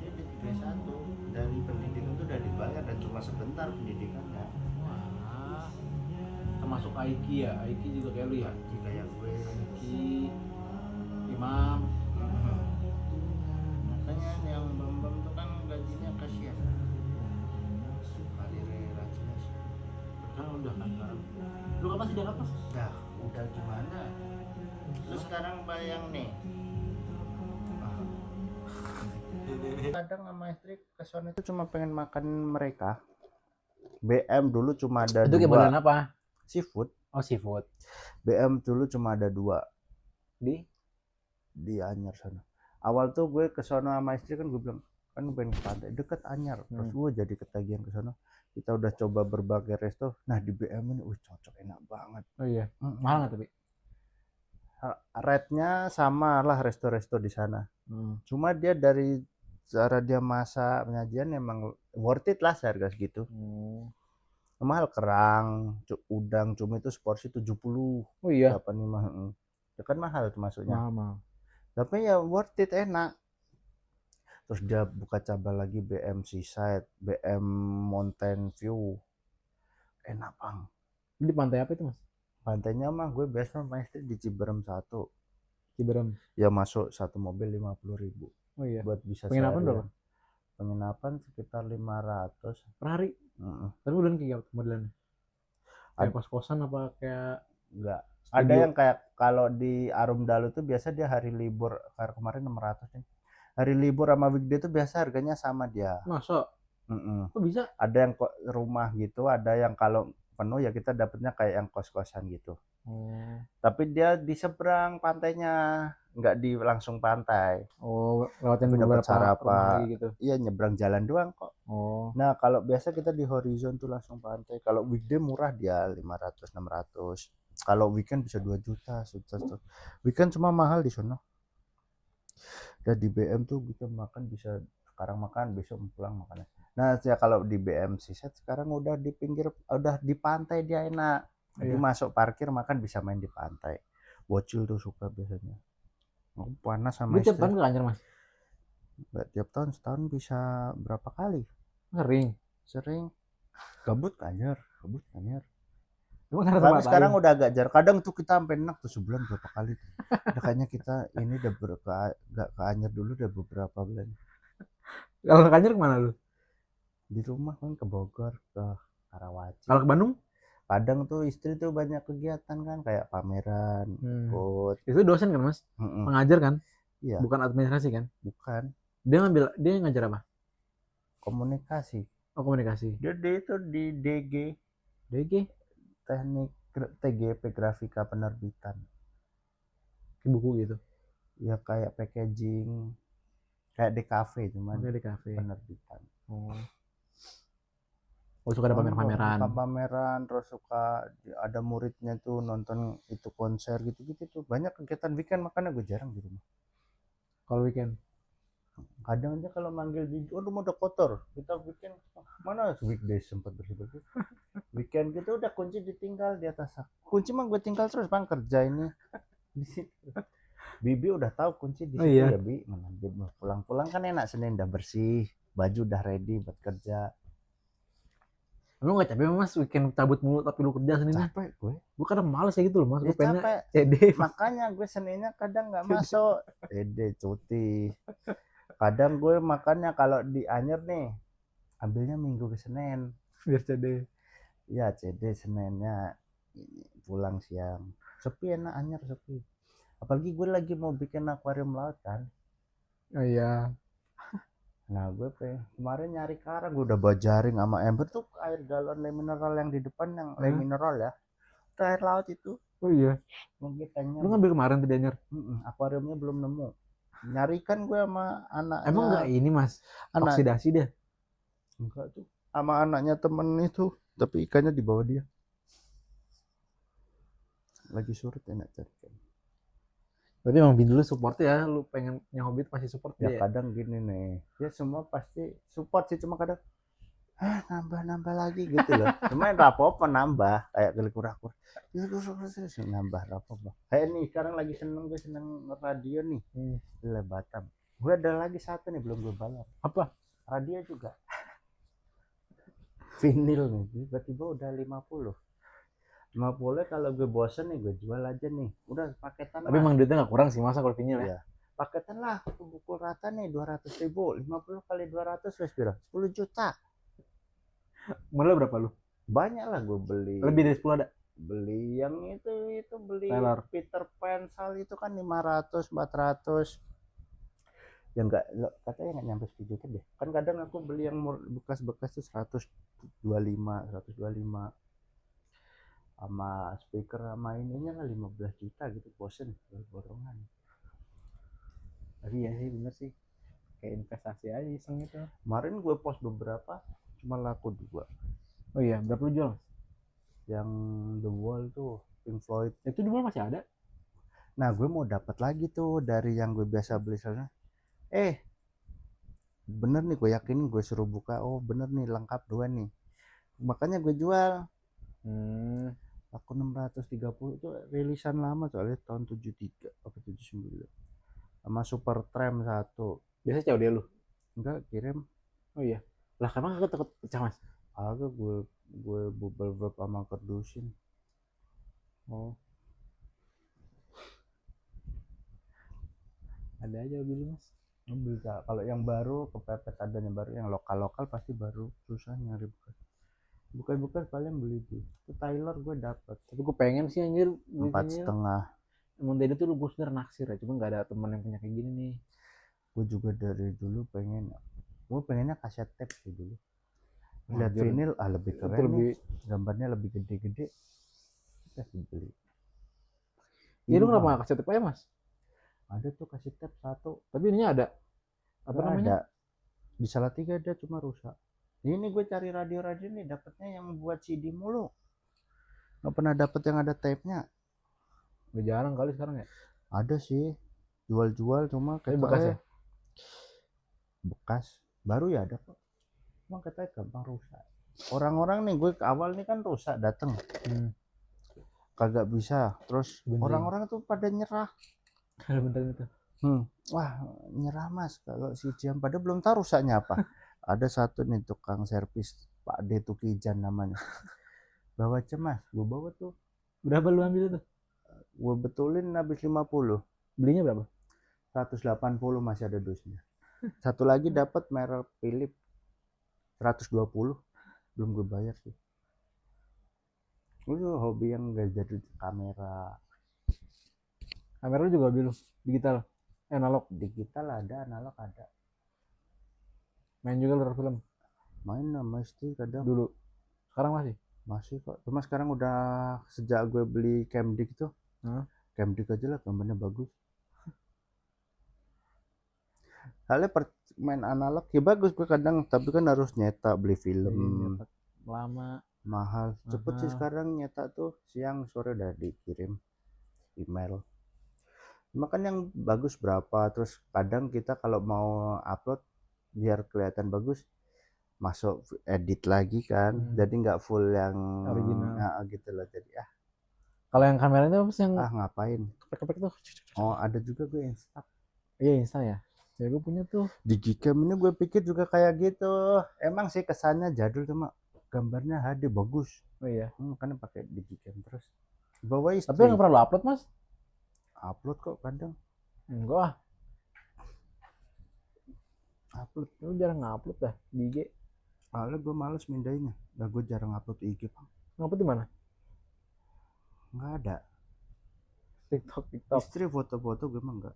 Dia di 31. Dari pendidikan itu udah dibayar dan cuma sebentar pendidikannya. Wah. Termasuk Aiki ya? Aiki juga kayak lu ya? Jika yang gue Aiki, Imam. makanya yang bambam tuh kan gajinya kasihan. Karirnya jelas. Kan udah kan sekarang. Lu kapan sih Jakarta mas? Dah, udah gimana? Terus sekarang bayang nih. Kadang sama istri ke sana itu cuma pengen makan mereka. BM dulu cuma ada Itu kayak modelan dua. apa? Seafood. Oh seafood. BM dulu cuma ada dua Di Anyar sana. Awal tuh gue ke sana sama istri kan gue bilang kan pengen ke pantai deket Anyar. Terus gue jadi ketagihan ke sana. Kita udah coba berbagai resto. Nah di BM ini, cocok, enak banget. Oh iya. Mahal nggak tapi? Rate-nya sama lah resto-resto di sana. Cuma dia dari cara dia masak penyajian emang worth it lah seharga segitu. Mahal kerang, udang, cumi itu seporsi 70. Oh iya. 85. Ya kan mahal termasuknya. Mahal. Tapi ya worth it, enak. Terus dia buka cabang lagi BM Seaside, BM Mountain View. Enak bang. Di pantai apa itu mas? Pantainya mah gue biasa sama istri di Ciberem 1. Ciberem. Ya masuk satu mobil 50.000. Oh iya. Buat bisa Penginapan seharian. berapa? Penginapan sekitar 500 Per hari. Tapi modelan kayak apa modelannya? Kayak kos-kosan apa kayak enggak. studio? Ada yang kayak kalau di Arumdalu tuh biasa dia hari libur, kayak kemarin 600 nih. Hari libur sama weekday tuh biasa harganya sama dia. Masa? Kok bisa? Ada yang rumah gitu, ada yang kalau penuh ya kita dapetnya kayak yang kos-kosan gitu. Tapi dia di seberang pantainya, nggak di langsung pantai. Oh, lewatin Tapi dapat beberapa rumah sarapan. lagi gitu. Iya, nyebrang jalan doang kok. Oh. Nah, kalau biasa kita di Horizon tuh langsung pantai. Kalau weekday murah dia 500 600. Kalau weekend bisa 2 juta, weekend cuma mahal di sono. Dan di BM tuh kita makan bisa sekarang makan besok pulang makannya. Nah, ya kalau di BMC set sekarang udah di pinggir, udah di pantai dia enak. Jadi Iya. masuk parkir makan bisa main di pantai. Bocil tuh suka biasanya. Aku panas Lu sama tiap istri. tahun ke Anyer, Mas? Nggak tiap tahun, setahun bisa berapa kali? Sering. Sering. Gabut kanyer, gabut kanyer. Emang ada Tapi tempat sekarang lain? udah agak jarang. Kadang tuh kita sampai enak tuh sebulan berapa kali tuh. Udah kayaknya kita ini udah nggak ke Anyer dulu udah beberapa bulan. Kalau ke Anyer kemana lu? Di rumah kan ke Bogor, ke Karawaci. Kalau ke Bandung? Kadang tuh istri tuh banyak kegiatan kan kayak pameran, Hmm. ikut. Itu dosen kan, Mas? Mm-mm. Pengajar kan? Iya, Bukan administrasi kan? bukan Dia ngajar apa? komunikasi. Oh, komunikasi. Dia itu di DG, DG, teknik TGP grafika penerbitan. buku gitu. Ya kayak packaging, kayak di kafe cuman Oke, di kafe. penerbitan. Oh. Oh, suka ada pamer-pameran. Buka pameran, terus suka ada muridnya tuh nonton itu konser gitu-gitu tuh. Banyak kegiatan weekend makanya gue jarang di rumah. Kalau weekend. Kadang aja kalau manggil di rumah udah kotor, kita weekend mana weekdays sempat bersih-bersih. Weekend gitu udah kunci ditinggal di atas. Kunci mah gue tinggal terus bang kerja ini di situ. Bibi udah tahu kunci di Oh situ iya. ya Bi. Mana dia pulang-pulang kan enak, Senin udah bersih, baju udah ready buat kerja. Emang gak capek Mas weekend cabut mulu tapi lu kerja Seninnya? Capek gue. Gue kadang males ya gitu loh Mas. Dia Gue pengennya capek. CD. Makanya gue Seninnya kadang nggak masuk. Cuti. Kadang gue makannya kalau di Anyer nih, ambilnya Minggu ke Senin. Biar CD. Ya CD Seninnya pulang siang. Sepi enak Anyer sepi. Apalagi gue lagi mau bikin akuarium laut kan. Oh iya. Nah gue kemarin nyari karang, gue udah bawa jaring sama ember tuh air galon le mineral yang di depan yang le mineral ya. Itu air laut itu. Oh iya. Mungkin tanya. Lu ngambil kemarin tuh di Anyer? Akuariumnya belum nemu. Nyarikan gue sama anaknya. Emang gak ini Mas? Anak Oksidasi dia? enggak tuh. Sama anaknya temen itu, tapi ikannya di bawah dia. Lagi surut enak cari ikan. Berarti emang Bin dulu support ya, lu pengen yang hobi pasti support Ya dia. kadang gini nih, ya semua pasti support sih, cuma kadang nambah lagi gitu loh. Cuma apa-apa nambah, kayak geli kura-kura. Nambah apa-apa. Kayak nih sekarang lagi gue seneng radio nih. Gila Batam. Gue ada lagi satu nih belum gue bayar. Apa? Radio juga. Vinil nih, tiba-tiba udah 50 kalau gue bosen nih gue jual aja nih, udah paketan. Tapi emang duitnya gak kurang sih masa kalau vinyl ya? Paketan lah, aku pukul rata nih 200.000, 50 kali 200 wes piro 10 juta. Modal berapa lu? Banyak lah gue beli. Lebih dari 10 ada? Beli yang itu beli Taylor. Peter Pan Sal itu kan 500 400. Ya enggak, katanya nggak nyampe 10 juta deh. Kan kadang aku beli yang bekas-bekas tuh 125 sama speaker sama ininya lah 15 juta gitu, bosen borongan. Tapi ya sih bener sih, kayak investasi aja iseng itu. Kemarin gue post beberapa cuma laku 2. Oh iya, berapa lu jual? Yang The Wall tuh Pink Floyd itu dulu masih ada. Nah gue mau dapat lagi tuh dari yang gue biasa beli sana. Bener nih, gue yakin gue suruh buka, oh bener nih lengkap 2 nih, makanya gue jual. Aku 630 itu rilisan lama soalnya tahun 73 apa 79 sama Super Tram 1. Biasa COD lu? Enggak, kirim. Oh iya. Lah emang aku takut pecah Mas? Agak gue bubble wrap sama kerdusin. Oh. Ada aja beli Mas. Bisa. Kalau yang baru kepepet, adanya baru yang lokal pasti baru susah nyari bukan paling beli tuh. Itu Taylor gue dapat. Tapi gue pengen sih anjir 4,5. Emang dari itu gue sebenernya naksir ya, cuma nggak ada teman yang punya kayak gini nih. Gue juga dari dulu pengennya kaset tape sih dulu. Lihat vinyl lebih keren nih, gambarnya lebih gede-gede, kita beli. Iya, lu kenapa nggak kaset tape aja Mas? Ada tuh kaset tape 1, tapi ininya ada apa namanya? Ada di Salatiga ada, cuma rusak. Ini gue cari radio nih dapetnya yang buat CD mulu, nggak pernah dapet yang ada tape-nya. Udah jarang kali sekarang ya. Ada sih jual cuma kayak bekas ya. Bekas baru ya ada kok. Emang katanya gampang rusak. Orang-orang nih gue ke awal nih kan rusak dateng, kagak bisa. Terus Benerin. orang-orang tuh pada nyerah. Benerin itu. Wah nyerah mas kalau si jam, padahal belum tahu rusaknya apa. Ada satu nih tukang servis Pak D Tukijan namanya. Bawa cemas, gue bawa tuh, Berapa lu ambil itu? gue betulin habis 50, Belinya berapa? 180 masih ada dosnya. Satu lagi dapat merek Philip 120, belum gue bayar sih. Itu hobi yang gak jadi kamera. Kamera lu juga hobi lu? Digital? Analog? Digital ada, analog ada. Main juga lu film? Main sama istri kadang. Dulu? Sekarang masih? Masih kok. Cuma sekarang udah sejak gue beli Camdic tuh. Camdic aja lah gambarnya bagus. Soalnya main analog ya bagus gue kadang, tapi kan harus nyetak, beli film. Lama. Mahal. Cepet sih sekarang nyetak tuh, siang sore udah dikirim email. Cuma kan yang bagus berapa, terus kadang kita kalau mau upload biar kelihatan bagus masuk edit lagi kan, jadi nggak full yang original gitu loh. Jadi kalau yang kameranya apa sih yang ngapain kepek-kepek tuh? Oh ada juga gue Insta. Iya Insta ya. Ya gue punya tuh. Digicam ini gue pikir juga kayak gitu. Emang sih kesannya jadul, cuma gambarnya HD bagus. Oh iya. Makanya pakai Digicam terus. Bawa istri. Tapi nggak pernah lo upload mas? Upload kok kadang. Enggak. Upload. Lu jarang ngupload dah di IG. Soalnya gue males mindahinnya. Nah gue jarang upload IG bang. Ngupload di mana? Nggak ada. TikTok. Istri foto-foto gue mah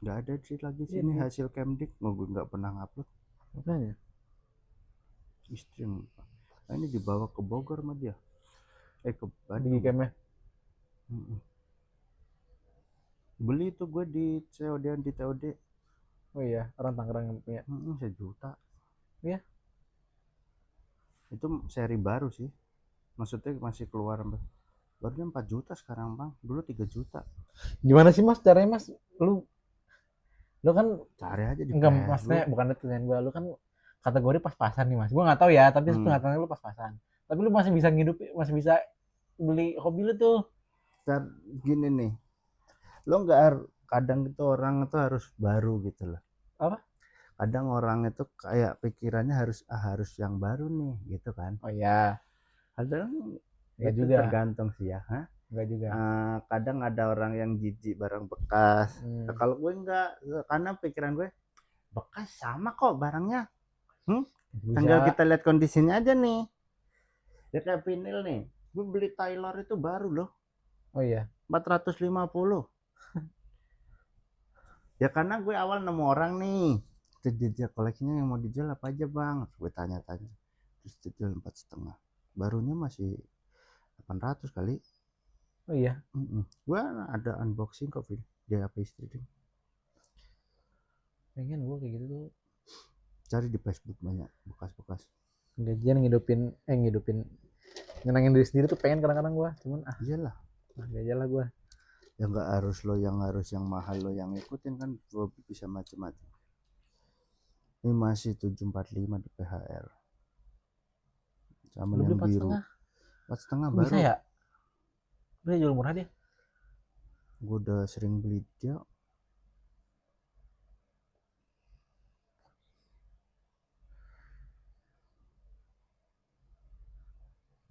nggak ada sih lagi sini hasil Camdic. Gue nggak pernah ngupload. Makanya. Istri ini dibawa ke Bogor sama dia. Ke Bandung. Di camnya. Beli itu gue di TOD. Oh iya, orang Tangerang yang punya. 1 juta. Iya. Itu seri baru sih. Maksudnya masih keluar. Barunya 4 juta sekarang bang. Dulu 3 juta. Gimana sih mas caranya mas? Lu kan cari aja di enggak, maksudnya bukan itu yang lu kan kategori pas-pasan nih mas. Gue nggak tahu ya, tapi sepengetahuan lu pas-pasan. Tapi lu masih bisa ngidup, masih bisa beli hobi lu tuh. Gini nih, lo nggak, kadang itu orang itu harus baru gitu loh. Apa? Kadang orang itu kayak pikirannya harus yang baru nih gitu kan. Oh iya. Kadang ya itu juga tergantung sih ya. Enggak juga. Kadang ada orang yang jijik barang bekas. Nah, kalau gue enggak, karena pikiran gue bekas sama kok barangnya. Tinggal kita lihat kondisinya aja nih. Ya kayak vinil nih. Gue beli Taylor itu baru loh. Oh iya. 450. Ya karena gue awal nemu orang nih. Jejak koleksinya yang mau dijual apa aja bang? Gue tanya-tanya. Terus dijual 4,5. Barunya masih 800 kali. Oh iya. Gue ada unboxing kok Vin. Dia apa istri deh. Pengen gue kayak gitu tuh. Cari di Facebook banyak bekas-bekas. Gajian ngidupin nyenangin diri sendiri tuh pengen kadang-kadang gue. Cuman iyalah. Aja lah gue. Ya nggak harus lo yang mahal lo yang ikutin kan, lo bisa macam-macam. Ini masih 745 di PHR. Sama yang biru. 4,5 baru. Bisa ya? Udah jual murah dia. Gue udah sering beli dia.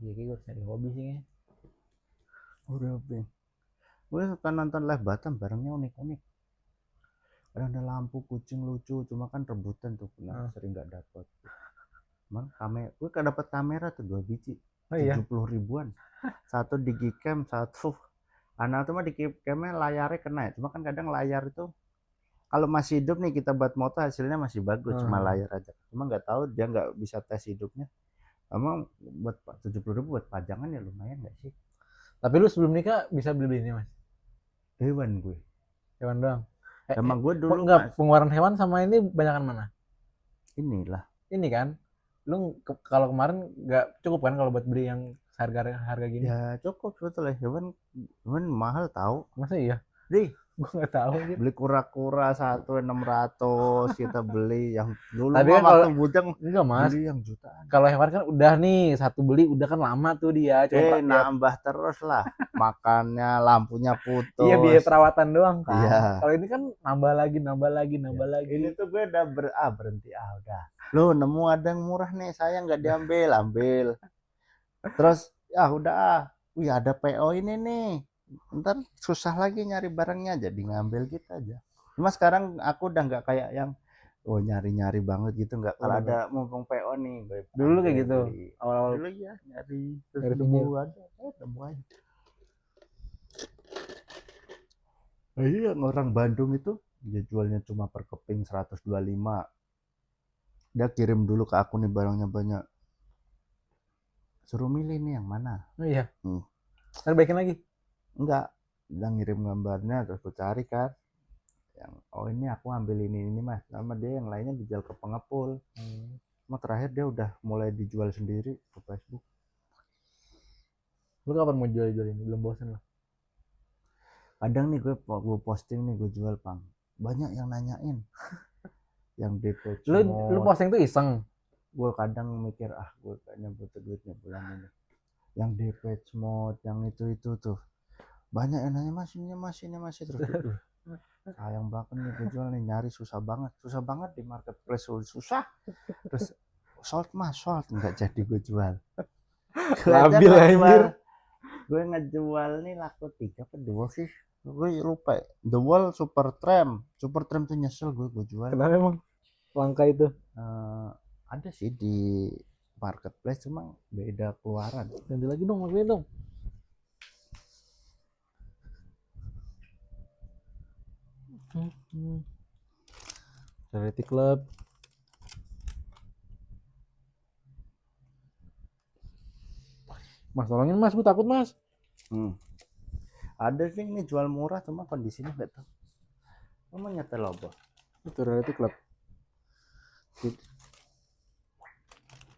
Iya kayak gue cari hobi sih ya. Udah Ben. Gue suka nonton live Batam, barangnya unik-unik. Ada lampu kucing lucu, cuma kan rebutan tuh, sering nggak dapet. Cuman gue kan dapat kamera tuh 2 biji. 70 ribuan. Satu Digicam, satu Anal tuh mah Digicamnya layarnya kena ya. Cuma kan kadang layar itu kalau masih hidup nih kita buat moto hasilnya masih bagus, cuma layar aja. Cuma nggak tahu dia nggak bisa tes hidupnya. Emang buat 70 ribu buat pajangan ya lumayan nggak sih? Tapi lu sebelum nikah bisa beli ini mas? Hewan gue. Hewan doang. Emang gue dulu enggak, pengeluaran hewan sama ini banyakan mana? Inilah. Ini kan. Lu kalau kemarin nggak cukup kan kalau buat beli yang harga gini? Ya cukup sebetulnya. Hewan mahal tahu. Masa iya? Gua nggak tahu gitu. Beli kura-kura 1.600 kita beli, yang dulu Tapi mah kan kalau waktu bujang enggak Mas, beli yang jutaan. kalau hewan kan udah nih satu beli udah kan lama tuh dia cuma ya, Nambah terus lah, makannya, lampunya iya biaya putus. perawatan doang kan. Iya. Kalau ini kan nambah lagi nambah lagi Ya. nambah lagi. Ini tuh gue udah berhenti udah. Lo nemu ada yang murah nih, saya nggak diambil, ambil. Terus ya udah wih ada PO ini nih. Ntar susah lagi nyari barangnya, jadi ngambil gitu aja. Cuma sekarang aku udah nggak kayak yang nyari-nyari banget gitu, nggak. Kalau Oh, ada mumpung PO nih, gue dulu kayak ambil, gitu. beli. Awal-awal Dulu ya nyari terus nyari nemu vinil. aja, nemu aja. Nah, iya, yang orang Bandung itu dia jualnya cuma per keping 125. Dia kirim dulu ke aku nih barangnya banyak. Suruh milih nih yang mana. Oh iya. Hmm. Ntar baikin lagi. Enggak, dia ngirim gambarnya terus aku cari kan. Yang ini aku ambil ini Mas. Sama dia yang lainnya dijual ke pengepul. Cuma terakhir dia udah mulai dijual sendiri ke Facebook. Lu kapan mau jual-jual ini? Belum bosan lo? Kadang nih gue posting nih gue jual Pang. Banyak yang nanyain. Yang DP Lu posting tuh iseng. Gue kadang mikir gue kayaknya butuh duitnya bulan ini. Yang DP mode, yang itu tuh. Banyak yang nanya Mas ini masih terus. Sayang banget nih gue jual nih, nyari susah banget di marketplace, susah. Terus sold nggak jadi gue jual. Labil anjir. Gue ngejual nih laku 3 apa 2 sih, gue lupa. The Wall Super Tram tuh nyesel gue jual. Kenapa emang langka itu? Ada sih di marketplace cuma beda keluaran. Ganti lagi dong, lakuin dong. Charity Club. Mas tolongin Mas, gue takut Mas. Ada sih ini jual murah cuma kondisinya nggak tahu. Emang nyetel apa? Itu Charity Club.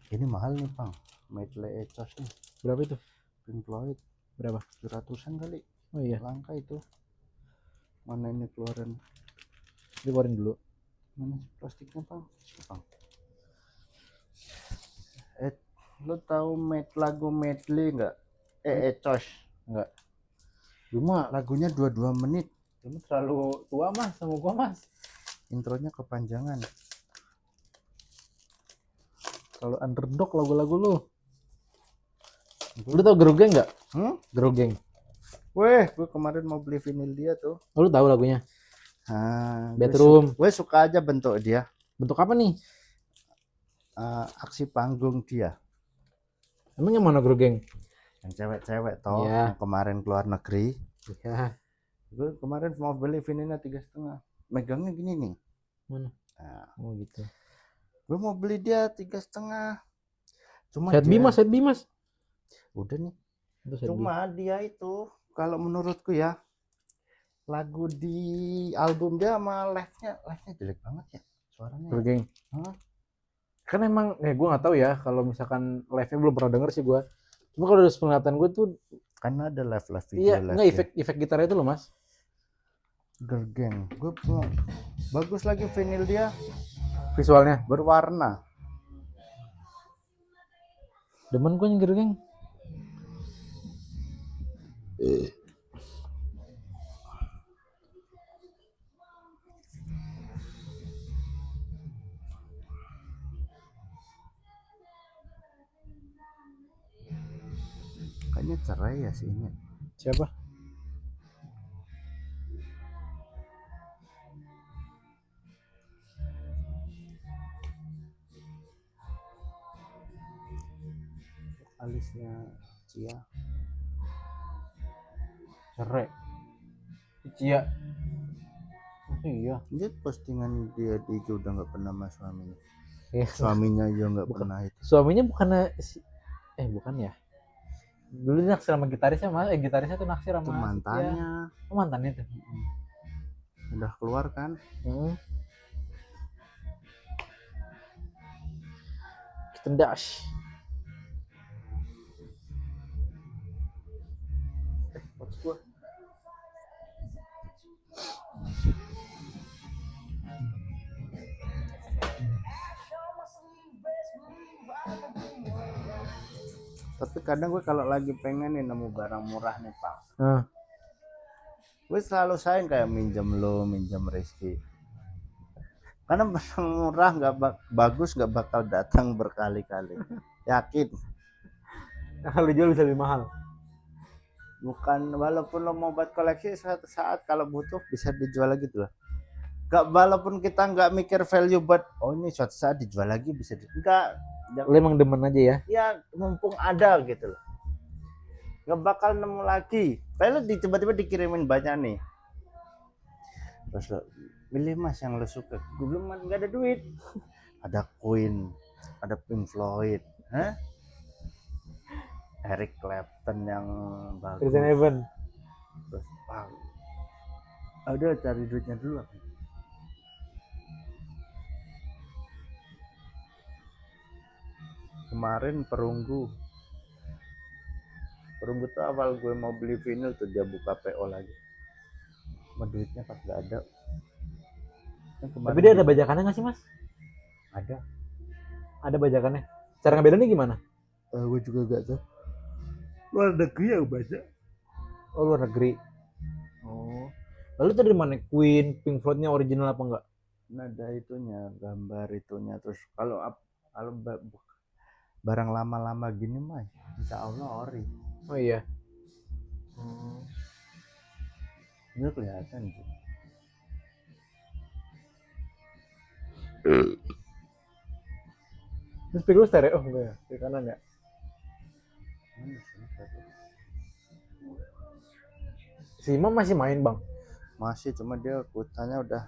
Ini mahal nih Bang, Medley Echos nih. Berapa itu? Pink Floyd Berapa? 700-an kali. Oh iya. Langka itu. Mana ini keluarin? Dikeluarin dulu. Mana plastiknya Bang? Lo tahu lagu medley nggak? Echos. Enggak. Cuma Lagunya 22 menit. Cuma terlalu tua Mas sama gua Mas. Intronya kepanjangan. Kalau underdog lagu-lagu lu. Lu tau Girl Gang nggak? Girl Gang. Weh, gue kemarin mau beli vinil dia tuh. Oh, lu tahu lagunya? Bedroom. Gue suka aja bentuk dia. Bentuk apa nih? Aksi panggung dia. Emang yang mana Girl Gang? Yang cewek-cewek toh, yang kemarin keluar negeri. Iya. Gue kemarin mau beli vinilnya 3,5. Megangnya gini nih. Mana? Oh gitu. Gue mau beli dia 3,5. Cuma Set B mas. Udah nih. Cuma dia itu kalau menurutku ya, lagu di album dia sama live-nya jelek banget ya suaranya. Girl Gang. Kan emang gue nggak tahu ya kalau misalkan live-nya belum pernah denger sih gue. Cuma kalau dari penglihatan gue tuh karena ada live video. Iya, nggak efek gitarnya itu loh mas. Girl Gang, gue bagus lagi vinyl dia. Visualnya berwarna. Demen gue yang Girl Gang. Kayaknya cerai ya sih ini. Siapa? Alisnya Cia. Cerai. Cia. Iya. Dia postingan dia di IG udah nggak pernah sama suaminya. Suaminya juga nggak pernah itu. Suaminya bukan bukan ya. Dulu dia naksir sama gitarisnya mas. Gitarisnya tuh naksir sama. Itu mantannya. Oh, mantannya tuh. Udah keluar kan? Kita dash. Gua. Tapi kadang gue kalau lagi pengen nih nemu barang murah nih Pak, Nah, gue selalu sayang kayak minjem lo, minjem Rizky. Karena barang murah nggak bagus nggak bakal datang berkali-kali. Yakin. kalau dijual bisa lebih mahal. Bukan, walaupun lo mau buat koleksi suatu saat kalau butuh bisa dijual lagi tuh. Gak, walaupun kita nggak mikir value buat oh ini suatu saat dijual lagi bisa enggak. Lo emang demen aja ya? Ya mumpung ada gitu loh. Nggak bakal nemu lagi. Padahal tiba-tiba dikirimin banyak nih. Terus lo pilih mas yang lo suka. Gue belum nggak ada duit. Ada Queen, ada Pink Floyd, Eric Clapton yang bagus. Kristen Evan. Terus udah cari duitnya dulu. Kemarin Perunggu tuh awal gue mau beli vinyl tuh dia buka PO lagi. Cuma duitnya pas gak ada. Tapi dia ada bajakannya nggak sih mas? Ada. Ada bajakannya. Cara ngebedainnya gimana? Gue juga gak tahu. Luar negeri yang baca. Oh luar negeri. Oh. Lalu itu dari mana? Queen, Pink Floyd-nya original apa enggak? Nada itunya, gambar itunya. Terus kalau barang lama-lama gini mah, insya Allah ori. Oh iya. Ini kelihatan sih. Ini speaker lu stereo enggak ya? Di kanan ya? Si Imam masih main bang? Masih, cuma dia kutanya udah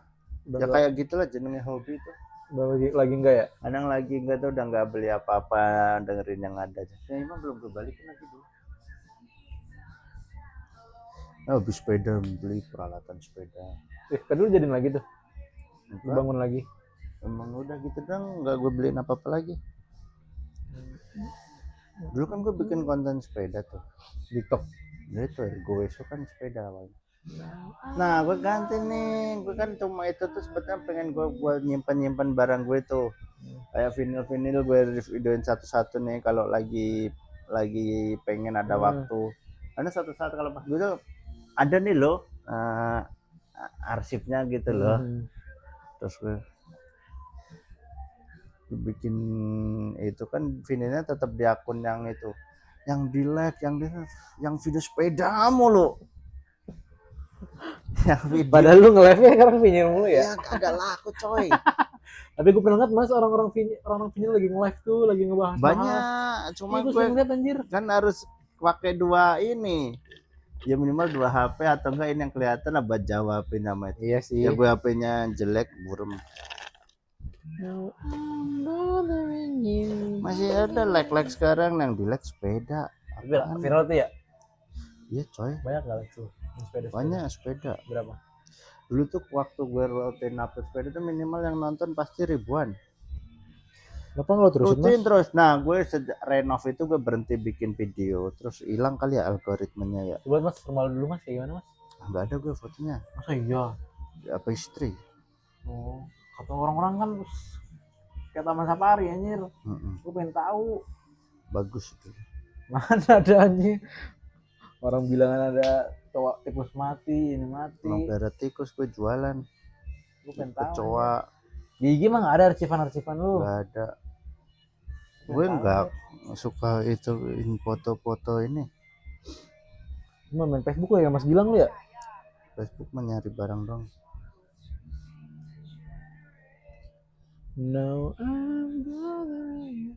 ya enggak, kayak gitulah jenenge hobi tuh. udah lagi enggak ya? Kadang lagi enggak tuh udah nggak beli apa-apa, dengerin yang ada aja. Ya Imam belum kebalikin lagi dulu. Habis sepeda, beli peralatan sepeda. Kan dulu jadiin lagi tuh. Enggak, Dibangun lagi. emang udah gitu dong, nggak gue beliin apa-apa lagi. Dulu kan gue bikin konten sepeda tuh, TikTok. ya itu gue kan sepeda awalnya. Nah gue ganti nih, gue kan cuma itu tuh sebetulnya pengen gue nyimpan barang gue tuh, kayak vinyl gue videoin satu-satu nih kalau lagi pengen ada waktu. Karena suatu saat kalau pas gue tuh ada nih loh arsipnya gitu loh. Terus gue bikin itu kan vinilnya tetap di akun yang itu, yang di like, yang video sepeda mulu. Yang video. Padahal lu nge-live-nya sekarang vinyl mulu ya? Ya kagak laku coy. Tapi gue pernah lihat mas orang-orang vinyl lagi nge-live tuh, lagi ngebahas Banyak, cuma gue ngeliat anjir. kan harus pakai dua ini. Ya minimal 2 HP atau enggak ini yang kelihatan lah buat jawabin nama itu. Iya sih. Ya gue HP-nya jelek, burem. Masih ada like sekarang yang di like sepeda. Viral tuh ya? Iya coy. Banyak gak like tuh? Sepeda. Banyak sepeda. Berapa? Dulu tuh waktu gue rutin upload sepeda tuh minimal yang nonton pasti ribuan. Kenapa nggak lo terusin Rutin mas? terus. Nah gue sejak renov itu gue berhenti bikin video. Terus hilang kali ya algoritmanya ya. Coba mas, rumah dulu mas, kayak gimana mas? Nggak ada gue fotonya. Masa iya? Apa istri? Oh, kata orang-orang kan kayak Taman Safari anjir. Gue pengen tahu. Bagus itu. Mana ada anjir. Orang bilang ada tikus mati, ini mati. Nogara tikus gue jualan. Gue pengen tahu. Kecoa. Di IG mah nggak ada arsipan lu. Nggak ada. Gue nggak suka itu foto-foto ini. Cuma main Facebook ya Mas Gilang lu ya? Facebook mencari barang dong. No, I'm bothering you.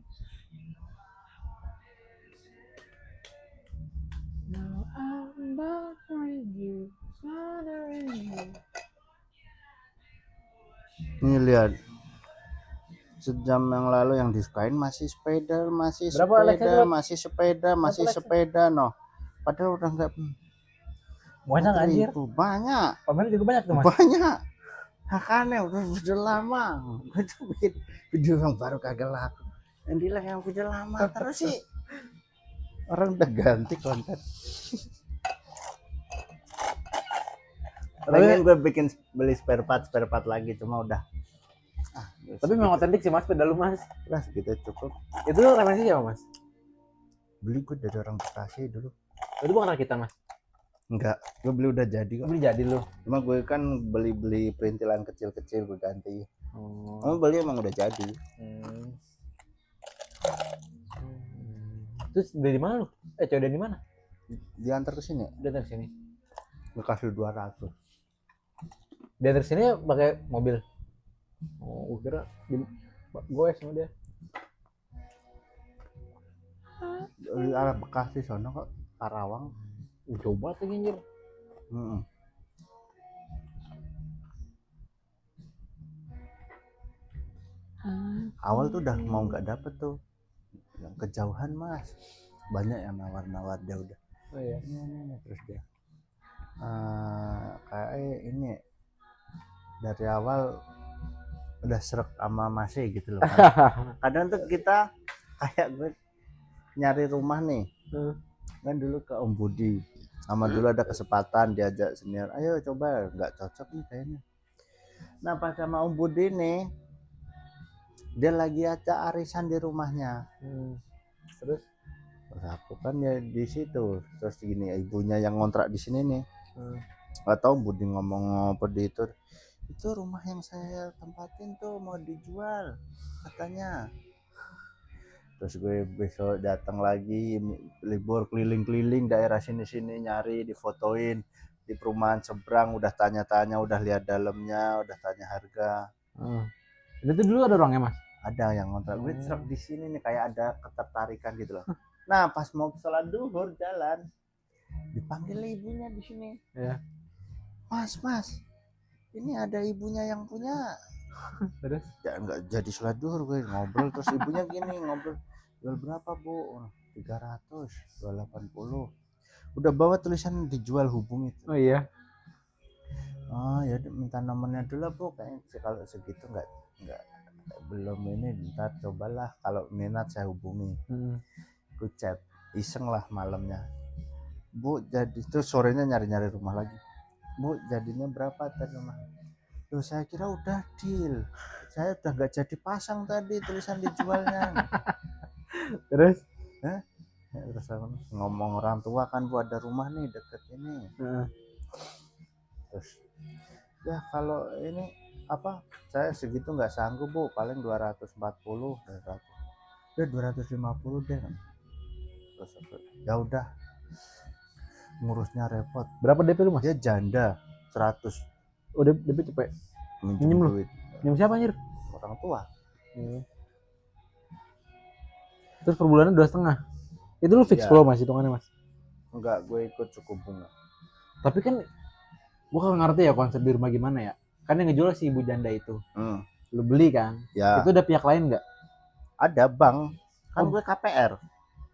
No, I'm bothering you. Nih lihat. Sejam yang lalu yang disukain masih sepeda, masih sepeda, no. Padahal udah nggak banyak anjir. Banyak. Pamer juga banyak tuh mas. Banyak. Makanya udah lama. Gue tuh bikin video yang baru kagak laku. Yang dilah yang video lama terus sih. Orang udah ganti konten. Pengen gue bikin beli spare part lagi cuma udah. Tapi memang otentik sih mas sepeda lu mas. Lah gitu cukup. Itu referensi siapa mas? Beli gue dari orang Bekasi dulu. Itu bukan anak kita, Mas. Enggak, gue beli udah jadi kok. Beli jadi lu. Cuma gue kan beli perintilan kecil-kecil gue ganti. Oh. Beli emang udah jadi. Terus dari mana lu? Cewek dari mana? Diantar ke sini. Dia dari sini. Gue kasih 200. Dia dari sini pakai mobil. Oh, gue kira gue sama dia. Di arah Bekasi sono kok, Karawang. Coba tuh anjir. Awal tuh udah mau nggak dapet tuh, yang kejauhan Mas, banyak yang nawar dia udah. Oh iya. Ini terus dia kayak ini dari awal udah srek sama masih gitu loh. Kadang tuh kita kayak gue nyari rumah nih, kan dulu ke Om Budi, sama dulu ada kesempatan diajak senior, ayo coba, nggak cocok nih kayaknya. Nah pas sama Om Budi nih, dia lagi ada arisan di rumahnya. Terus aku kan ya di situ, terus gini ibunya yang ngontrak di sini nih. Nggak tahu Budi ngomong apa di itu rumah yang saya tempatin tuh mau dijual katanya. Terus gue besok datang lagi libur keliling-keliling daerah sini-sini nyari, difotoin di perumahan seberang, udah tanya-tanya, udah lihat dalamnya, udah tanya harga. Itu dulu ada orangnya, Mas? Ada yang ngontrak. Gue serap di sini nih, kayak ada ketertarikan gitu loh. Nah pas mau sholat duhur jalan, dipanggil ibunya di sini. Ya. Mas, ini ada ibunya yang punya. Terus? Ya nggak jadi sholat duhur, gue ngobrol terus ibunya gini ngobrol, jual berapa Bu? 300, 280. Udah bawa tulisan dijual, hubungi. Oh iya. Oh ya minta nomornya dulu Bu, kayaknya kalau segitu nggak belum ini, ntar cobalah kalau minat saya hubungi. Gue chat iseng lah malamnya, Bu jadi itu sorenya nyari rumah lagi. Bu jadinya berapa tadi rumah? Loh saya kira udah deal, saya udah nggak jadi pasang tadi tulisan dijualnya. Terus? Terus ngomong orang tua kan Bu ada rumah nih deket ini. Terus ya kalau ini apa saya segitu nggak sanggup Bu, paling 240, 200. Ya 250 deh kan. Terus ya udah, ngurusnya repot. Berapa DP lu, Mas? Dia janda 100. Oh, DP cepet. Minjem duit. Minjem siapa anjir? Orang tua. Terus per bulannya 2,5. Itu lu fix flow Mas hitungannya, Mas? Enggak, gue ikut suku bunga. Tapi kan gue gak ngerti ya konsep di rumah gimana ya. Kan yang ngejual si ibu janda itu. Lu beli kan? Ya. Itu ada pihak lain nggak? Ada bank. Kan gue KPR.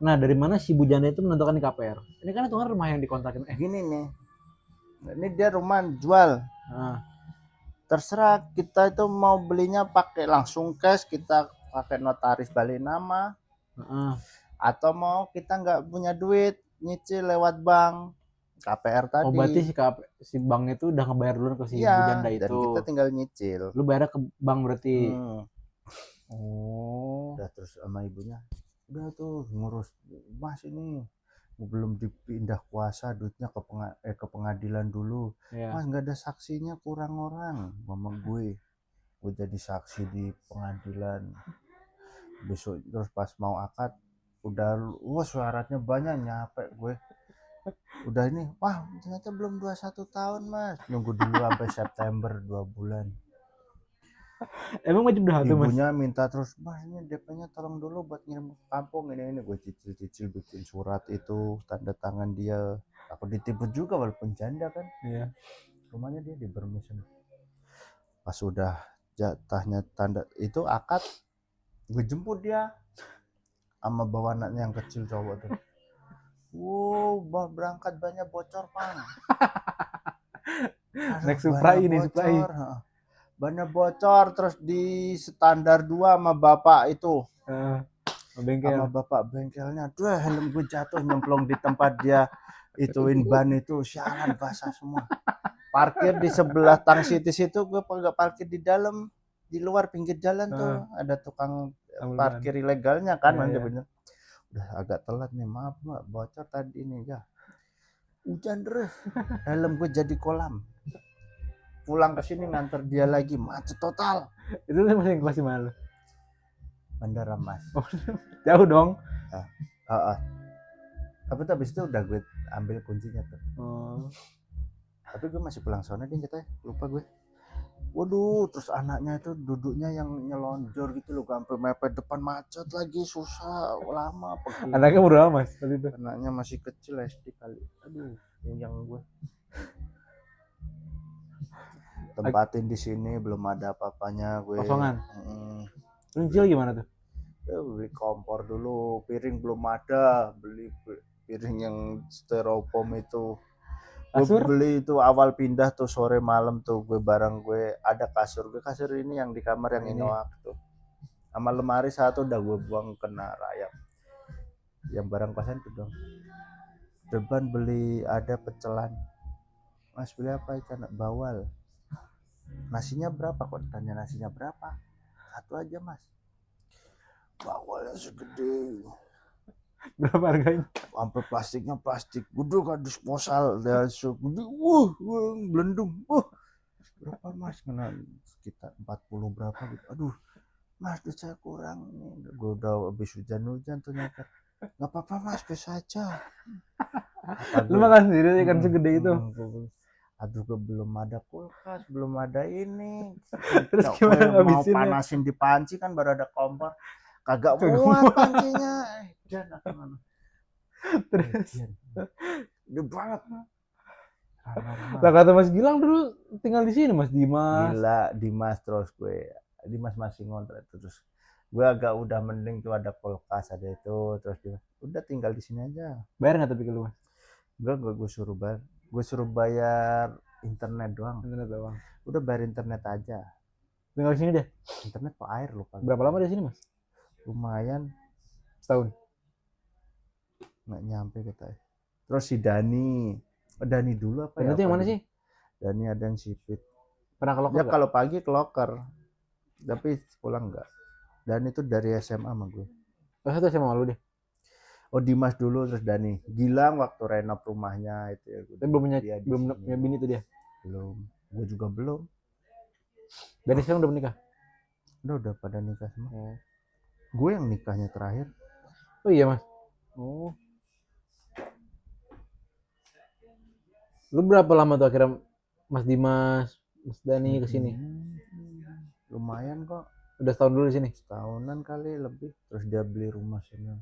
Nah, dari mana si ibu janda itu menentukan di KPR? Ini kan hitungan rumah yang dikontrakin. Gini nih. Ini dia rumah jual. Terserah kita itu mau belinya pakai langsung cash, kita pakai notaris balik nama. Atau mau kita nggak punya duit, nyicil lewat bank. KPR tadi. Oh, berarti si bank itu udah ngebayar dulu ke si ibu janda itu. Dan kita tinggal nyicil. Lu bayar ke bank berarti. Udah terus sama ibunya. Udah tuh ngurus, Mas ini belum dipindah kuasa, duitnya ke pengadilan dulu. Mas nggak ada saksinya, kurang orang. Mama gue jadi saksi di pengadilan. Besok terus pas mau akad udah syaratnya banyak, nyampe gue udah ini, wah ternyata belum 21 tahun Mas, nunggu dulu sampai September 2 bulan. Emang wajib dah tuh Mas? Ibunya minta terus, Mas ini DP-nya tolong dulu buat ngirim ke kampung, ini gue cicil bikin surat itu, tanda tangan dia. Aku ditipu juga walaupun janda kan. Iya. Rumahnya dia di Bermesen. Pas udah jatahnya tanda itu akad, gue jemput dia sama bawa anaknya yang kecil cowok tuh. Berangkat banyak bocor Bang. Naik Supra ini, banyak bocor, terus di standar 2 sama bapak itu. Sama bapak bengkelnya. Duh, helm gue jatuh nyemplung di tempat dia ituin ban itu, sialan basah semua. Parkir di sebelah Tang City situ, gue nggak parkir di dalam, di luar pinggir jalan tuh ada tukang parkir ilegalnya kan, bener. Udah agak telat nih, maaf Mbak, bocor tadi nih ya. Hujan deras, helm gue jadi kolam. Pulang ke sini nganter dia lagi, macet total. Itu lu masih kelas di mana lu? Bandara Mas. Oh, jauh dong. Tapi habis itu udah gue ambil kuncinya tuh. Oh. Tapi gue masih pulang sana deh katanya, lupa gue. Waduh, terus anaknya itu duduknya yang nyelonjor gitu loh, sampai mepet depan, macet lagi, susah, lama. Anaknya berapa Mas waktu itu? Anaknya masih kecil SD kali. Aduh, yang gue tempatin di sini belum ada apa-apanya gue. Kosongan. Kecil gimana tuh? Ya, beli kompor dulu, piring belum ada, beli piring yang styrofoam itu. Gue beli itu awal pindah tuh sore malam tuh, gue barang gue ada kasur ini yang di kamar yang inoak tuh, sama lemari satu udah gue buang kena rayap. Yang barang kosan tuh dong. Depan beli ada pecelan, Mas beli apa? Ikan bawal. Nasinya berapa? Kok tanya nasinya berapa? Satu aja Mas. Bawalnya segede. Berapa harganya? Sampai plastiknya plastik gede kan, disposal dan segede, belendung, berapa Mas? Kena sekitar 40 berapa gitu. Aduh Mas, duit saya kurang nih, gue udah habis hujan ternyata. Nggak apa-apa Mas, bisa aja. Lu makan sendiri ikan segede itu? Aduh, gue belum ada kulkas, belum ada ini. Terus gimana mau ngabisinnya? panasin di panci kan baru ada kompor, kagak muat pancinya. Terus gede banget. Lah kata Mas Gilang dulu tinggal di sini Mas Dimas. Gila, Dimas terus Dimas masih ngontrak terus. Gue agak udah mending tuh ada kulkas, ada itu, terus dia udah tinggal di sini aja. Bayar nggak tapi ke lu Mas? Gue suruh bayar internet doang. Internet doang. Udah bayar internet aja. Tinggal di sini deh. Internet apa air lupa. Berapa lama di sini Mas? Lumayan. Setahun. Nggak nyampe kita. Terus si Dani dulu apa ya? Itu yang mana sih? Dani ada yang sipit. Pernah ke loker? Ya kalau pagi ke loker, tapi pulang enggak. Dan itu dari SMA sama gue. Satu SMA lu deh. Oh Dimas dulu terus Dani. Gilang waktu renov rumahnya itu ya. Tapi belum punya bini tuh dia. Belum. Gue juga belum. Dani sekarang udah menikah? Udah pada nikah semua. Gue yang nikahnya terakhir. Oh iya Mas. Oh. Lu berapa lama tuh akhirnya Mas Dimas, Mas Dani kesini? Lumayan kok. Udah setahun dulu di sini? Setahunan kali lebih. Terus dia beli rumah sini.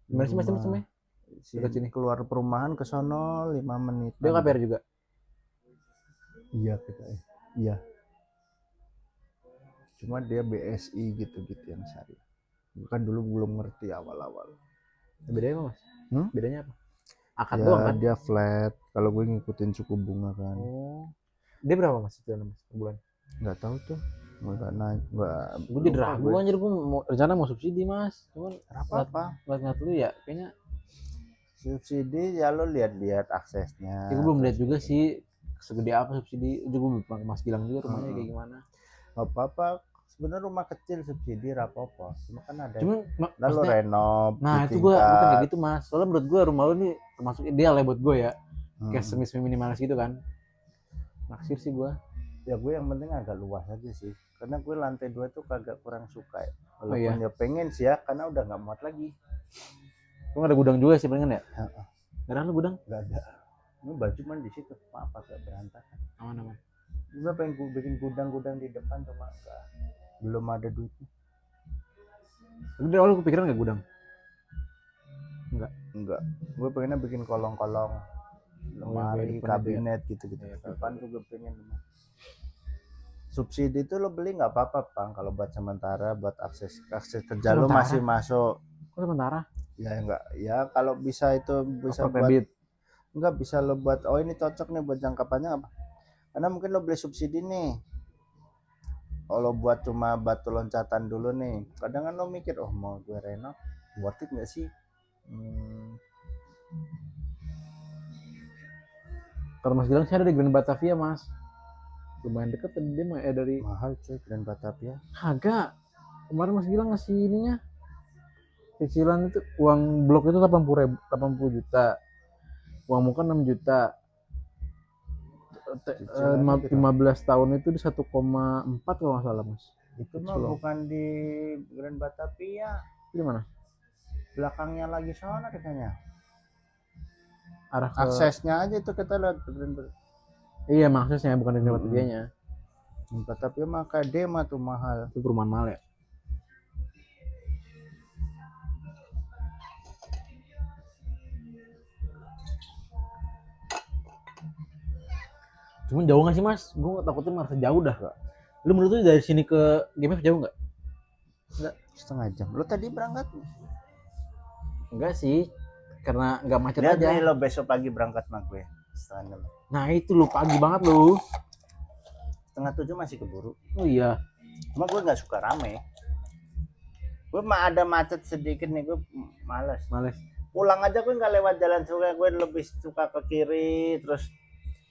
Gimana sih macam-macamnya? Sini keluar perumahan ke sono 5 menit. Dia KPR juga? Iya kita. Iya. Cuma dia BSI gitu-gitu yang syariah. Bukan dulu belum ngerti awal-awal. Bedanya apa Mas? Bedanya apa? Akad ya, doang kan? Dia flat. Kalau gue ngikutin suku bunga kan. Oh. Dia berapa Mas itu Mas per bulan? Nggak tahu tuh. Nggak naik. Gue jadi ragu anjir, gue rencana mau subsidi Mas. Cuman apa? Ngeliat lu ya kayaknya subsidi ya lo lihat-lihat aksesnya. Ya gue belum lihat juga sih segede apa subsidi. Gue belum pernah Mas bilang juga rumahnya kayak gimana. Nggak apa-apa. Sebenarnya rumah kecil subsidi rapopo. Cuma kan ada. Cuman lalu renov. Nah itu gue bukan kayak gitu Mas. Soalnya menurut gue rumah lu nih termasuk ideal ya buat gue ya. Kayak semi minimalis gitu kan. Naksir sih gue. Ya gue yang penting agak luas aja sih. Karena gue lantai 2 tuh kagak kurang suka ya. ya Walaupun pengen sih ya, karena udah nggak muat lagi. Lu ada gudang juga sih pengen ya? Gak ada lu gudang? Gak ada. Ini baju man di situ, maaf agak berantakan. Aman. Gue pengen bikin gudang-gudang di depan cuma belum ada duitnya. Tapi dari awal kepikiran nggak gudang? Enggak. Gue pengennya bikin kolong-kolong, lemari, kabinet gitu-gitu. Depan tuh gue pengen. Subsidi itu lo beli nggak apa-apa Bang, kalau buat sementara, buat akses kerja lo masih masuk. Kok sementara? Ya enggak, ya kalau bisa itu bisa buat enggak bisa lo buat ini cocok nih buat jangka panjang apa? Karena mungkin lo beli subsidi nih. Kalau buat cuma batu loncatan dulu nih, kadang kan lo mikir mau gue renov, worth it nggak sih? Kalau Mas Gilang sih ada di Grand Batavia Mas. Lumayan deket tadi dia dari mahal cuy Grand Batavia. Kagak. Kemarin Mas Gilang ngasih ininya. Cicilan itu uang blok itu 80 juta, uang muka 6 juta. Cicilannya berapa? 15 tahun itu di 1,4 kalau nggak salah mas. Itu mah Kecil. bukan di Grand Batavia, Di mana? belakangnya lagi sana deh kayaknya. Arah ke Aksesnya aja itu kita lihat Grand iya maksudnya bukan di tempat dianya. Batavia mah KD mah tuh mahal. Itu perumahan mahal ya. Cuman jauh nggak sih mas? Gue takutnya merasa jauh dah. Lu menurut lu dari sini ke GMF jauh nggak? Setengah jam. Lo tadi berangkat? Enggak sih, karena nggak macet Lihat aja. nih lo besok pagi berangkat sama gue. Setengah 6. Nah itu lu pagi banget lu. Setengah 7 masih keburu. Oh iya. Cuma gue nggak suka rame. Gue mah ada macet sedikit nih, gue males. Pulang aja gue nggak lewat jalan sungai, gue lebih suka ke kiri, terus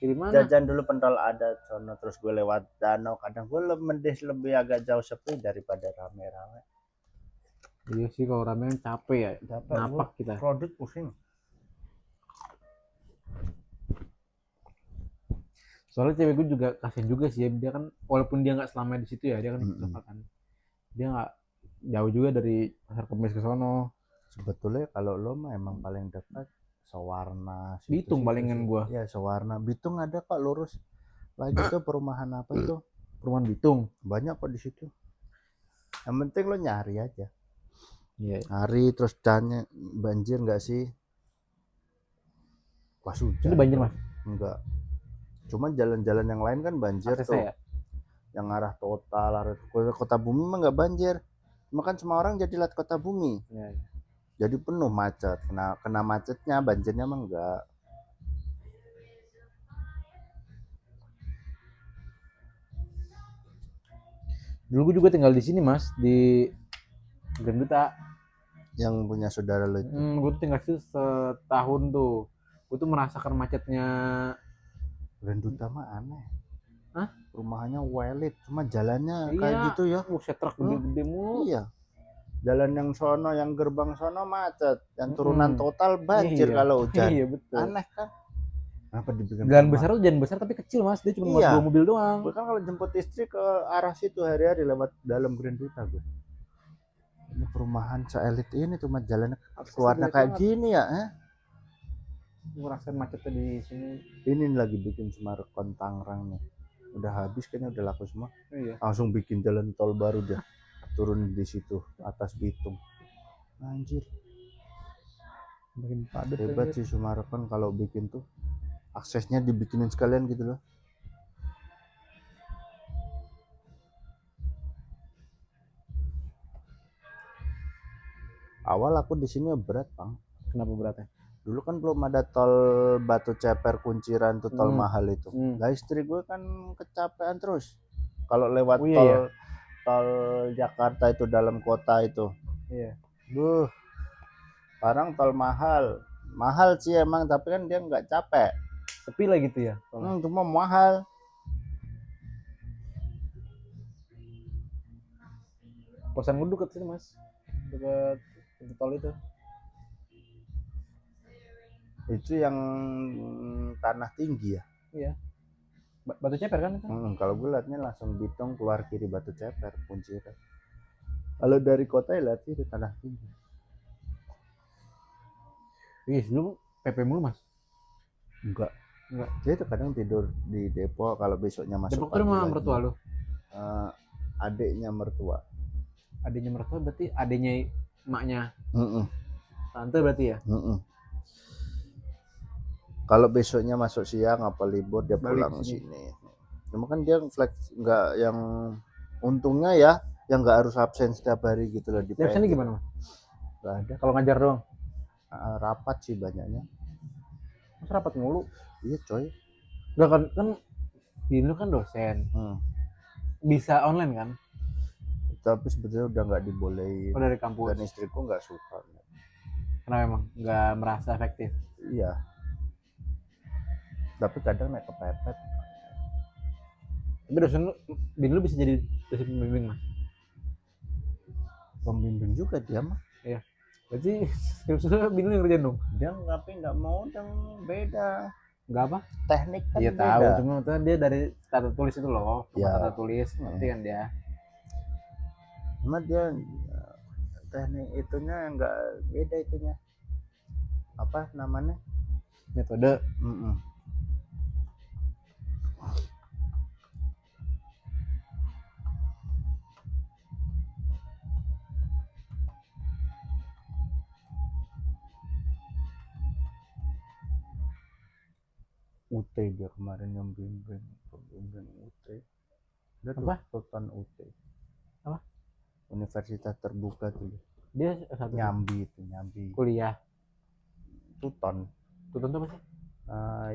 Kiri mana? jajan dulu pentol ada sono, terus gue lewat danau. Kadang gue lebih agak jauh sepi daripada rame-rame. Iya sih kalau ramean capek ya. Capek, Napak kita. Produk pusing. Soalnya cewek gue juga kasian juga sih ya. Dia kan walaupun dia nggak selama di situ ya, dia kan kan. Dia nggak jauh juga dari Pasar Kemis ke sono. Sebetulnya kalau lo mah emang paling dekat Sawarna, Bitung palingan gua. Ya Sawarna, Bitung ada kok lurus. Lagi tuh perumahan apa itu? Perumahan Bitung. Banyak kok di situ. Yang penting lo nyari aja. Iya. Nyari terus tanya banjir nggak sih? Pas hujan. Ini banjir mas? Enggak. Cuman jalan-jalan yang lain kan banjir tuh. Ya? Yang arah Total, arah Kota Bumi mah nggak banjir. Cuma kan semua orang jadi lihat Kota Bumi. Ya. Jadi penuh macet. Kena macetnya, banjirnya mah enggak. Dulu gue juga tinggal di sini mas, di Grand Duta. Yang punya saudara lo itu. Gue tuh tinggal situ setahun tuh. Gue tuh merasakan macetnya. Grand Duta mah aneh. Hah? Rumahnya welit, cuma jalannya Iya. kayak gitu ya. Buset truk gede-gede mulu. Iya. Jalan yang sono, yang gerbang sono macet, yang turunan Total banjir kalau hujan. Iya betul. Aneh kan? Kenapa dibikin jalan besar tuh jalan besar tapi kecil mas, dia cuma muat 2 mobil doang. Gue kan kalau jemput istri ke arah situ hari-hari lewat dalam Grand Duta gue. Ini perumahan seelit ini cuma jalannya keluarnya kayak gini ya, Ngerasain macetnya di sini. Ini lagi bikin Semarang Tangerang nih. Udah habis kayaknya, udah laku semua. Iya. Langsung bikin jalan tol baru deh. Turun di situ atas Bitung. Anjir. Makin padat. Hebat sih Sumarekon kalau bikin tuh. Aksesnya dibikinin sekalian gitu loh. Awal aku di sini berat, Bang. Kenapa beratnya? Dulu kan belum ada tol Batu Ceper Kunciran tuh, tol mahal itu. Nah, istri gue kan kecapean terus. Kalau lewat tol Jakarta itu dalam kota itu. Iya. Sekarang tol mahal. Mahal sih emang, tapi kan dia nggak capek. Sepi lah gitu ya. Cuma mahal. Kosan gue deket sini mas, deket pintu tol itu. Itu yang tanah tinggi ya? Iya. Batu Ceper kan itu? Kalau gue liatnya langsung Bitung keluar kiri Batu Ceper, Kunciran. Kalau dari kota ya lihat itu tanah tinggi. Iya, dulu PP mulu mas? Enggak. Dia tuh kadang tidur di Depok, kalau besoknya masuk Depok tuh rumah mertua lu? Adiknya mertua. Adiknya mertua berarti adiknya emaknya? Tante berarti ya? Kalau besoknya masuk siang apa libur dia pulang ke sini. Cuma kan dia flex, nggak yang untungnya ya, yang nggak harus absen setiap hari gitu loh di PNJ. Absennya gimana mas? Nggak ada. Kalau ngajar doang? Rapat sih banyaknya. Mas rapat mulu? Iya coy. Nggak kan Dino kan dosen. Bisa online kan? Tapi sebetulnya udah nggak dibolehin. Dari kampus. Dan istriku nggak suka. Kenapa emang? Nggak merasa efektif? Iya. Tapi kadang naik kepepet. Tapi dosen lu, Bin lu bisa jadi dosen pembimbing mas? Pembimbing juga dia mah. Iya. Berarti skripsinya Bino yang kerjain dong? Dia nggak mau yang beda. Enggak apa? Teknik kan Iya beda. tahu, cuma maksudnya dia dari tata tulis itu loh, cuma Ya. tata tulis, ngerti kan dia? Cuma dia teknik itunya nggak beda itunya. Apa namanya? Metode. UT dia kemarin yang bimbing UT. Dia Apa? Tutan UT. Apa? Universitas terbuka tuh. Dia satu Nyambi kuliah. Tuton. Tuton tuh apa sih?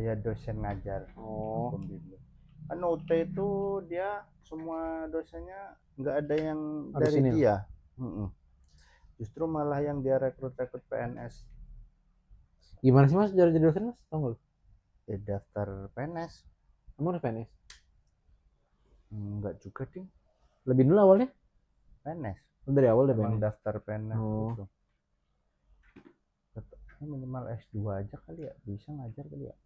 Ya dosen ngajar. Oh. Pembimbing. Kan UT itu dia semua dosennya nggak ada yang Harus dari ini. dia. Justru malah yang dia rekrut PNS. Gimana sih mas jadi dosen mas? Tahu nggak lu? Ya daftar PNS. Emang harus PNS? Enggak juga ding. Lebih dulu awalnya? PNS. Dari awal udah Emang PNS. daftar PNS Oh. gitu. Minimal S2 aja kali ya, bisa ngajar kali ya.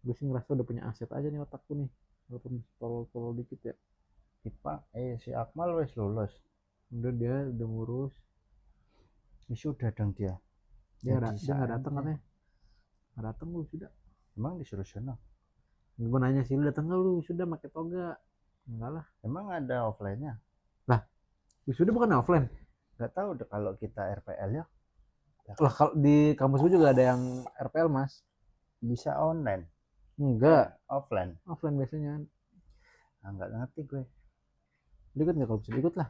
Gue sih ngerasa udah punya aset aja nih otakku nih, walaupun tolol dikit ya. Si Akmal wes lulus. Udah dia udah ngurus. Ya sudah dong dia. Dia nggak datang katanya. Nggak datang lu sudah. Emang disuruh sana? Gue nanya sih lu datang nggak lu sudah pakai toga? Enggak lah. Emang ada offline-nya? Lah, sudah bukan offline. Nggak tahu deh kalau kita RPL ya. Lah kalau di kampus gue juga ada yang RPL mas. Bisa online. Enggak. Offline. Offline biasanya. Nah, nggak ngerti gue. Lu ikut nggak kalau bisa ikut lah.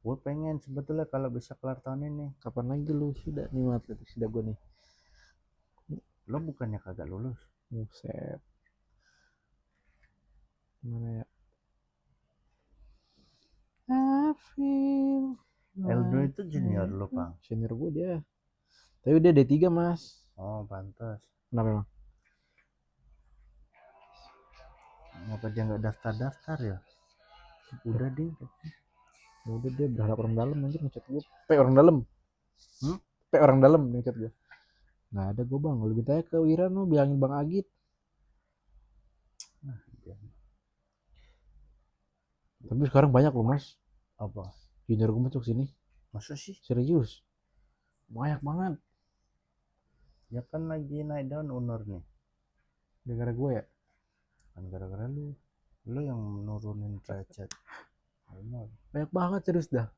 Gue pengen sebetulnya kalau bisa kelar tahun ini. Kapan lagi lu sudah nih atletik sudah gue nih. Lo bukannya kagak lulus? Buset. Gimana ya? Eldo itu junior lo, Bang. Senior gue dia. Tapi dia D3, Mas. Oh, pantas. Kenapa emang? Ngapa dia nggak daftar ya? Udah ding. Udah dia berharap orang dalam anjir ngechat gue. Orang dalam. Orang dalam ngechat gue. Nggak ada gue bang. Lebih tanya ke Wira no bilangin Bang Agit. Tapi sekarang banyak loh mas. Apa? Junior gue masuk sini. Masa sih? Serius. Banyak banget. Ya kan lagi naik daun Unur nih. Gara-gara gue ya? Kan gara-gara lu. Lu yang menurunin derajat. Banyak banget serius dah.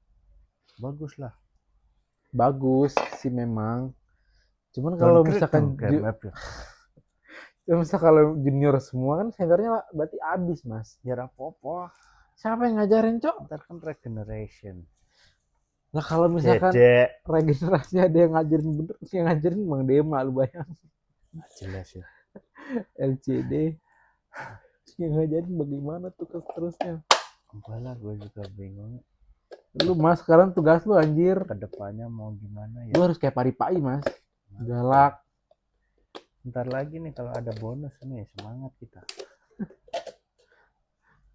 Bagus lah. Bagus sih memang. Cuman kalau misalkan misal kalau junior semua kan seniornya berarti abis mas. Ya apa-apa. Siapa yang ngajarin cok? Ntar kan regeneration. Nah kalau misalkan regenerasi ada yang ngajarin bener, yang ngajarin Bang Dema lu bayang. Jelas ya. LCD yang ngajarin bagaimana tuh terusnya. Apalah gue juga bingung. Lu mas sekarang tugas lu anjir. Kedepannya mau gimana ya? Lu harus kayak Pari-Pai mas. Galak. Ntar lagi nih kalau ada bonus nih semangat kita.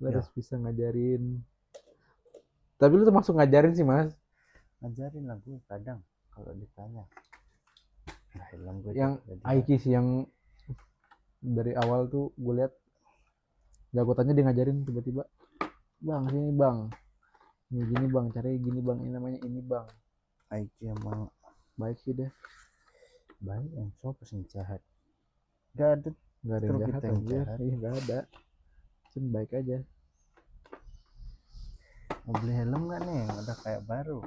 Lu harus bisa ngajarin. Tapi lu termasuk ngajarin sih mas. Ngajarin lah gue kadang kalau ditanya. Nah, hilang gue yang Aiki sih yang dari awal tuh gue lihat jago tanya dia ngajarin tiba-tiba bang sini bang ini gini bang cari gini bang ini namanya ini bang. Aiki emang baik sih deh. Baik yang sopo sing jahat. Gak ada yang jahat anjir. Iya gak ada. Cuma baik aja. Mau beli helm gak nih? Udah kayak baru.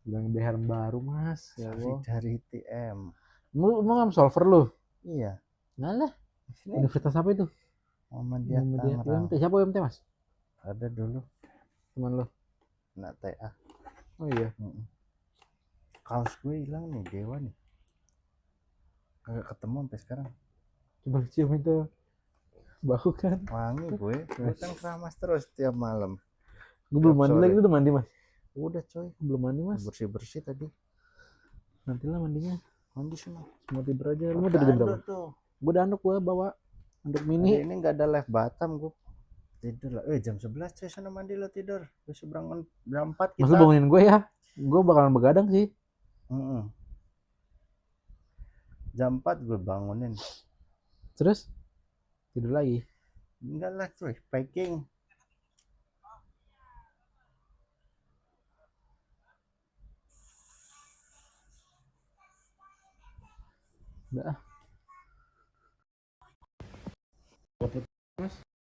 Bilang beli helm baru mas. Ya Allah. Dari TM. Mau nggak solver lu? Iya. Nggak lah. Universitas apa itu? Muhammadiyah Tangerang. UMT. Siapa UMT mas? Ada dulu. Teman lo? Nak TA. Oh iya. Kaos gue hilang nih, Dewa nih. Kagak ketemu sampai sekarang. Coba cium itu. Bau kan? Wangi gue kan keramas terus tiap malam. Gue belum mandi lagi, lu udah mandi mas? Udah coy, belum mandi mas. Bersih-bersih tadi. Nanti lah mandinya. Mandi semua. Semua tidur aja. Lu mau tidur jam berapa? Gue udah anduk gue bawa anduk mini. Ini nggak ada live Batam gue. tidur lah. Jam 11 coy, sana mandi lo tidur. Besok berangkat jam 4 Mas lu kita. bangunin gue ya. Gue bakalan begadang sih. Mm-mm. Jam 4 gue bangunin. Terus tidur lagi. Enggak lah cuy, packing. Udah. Mas.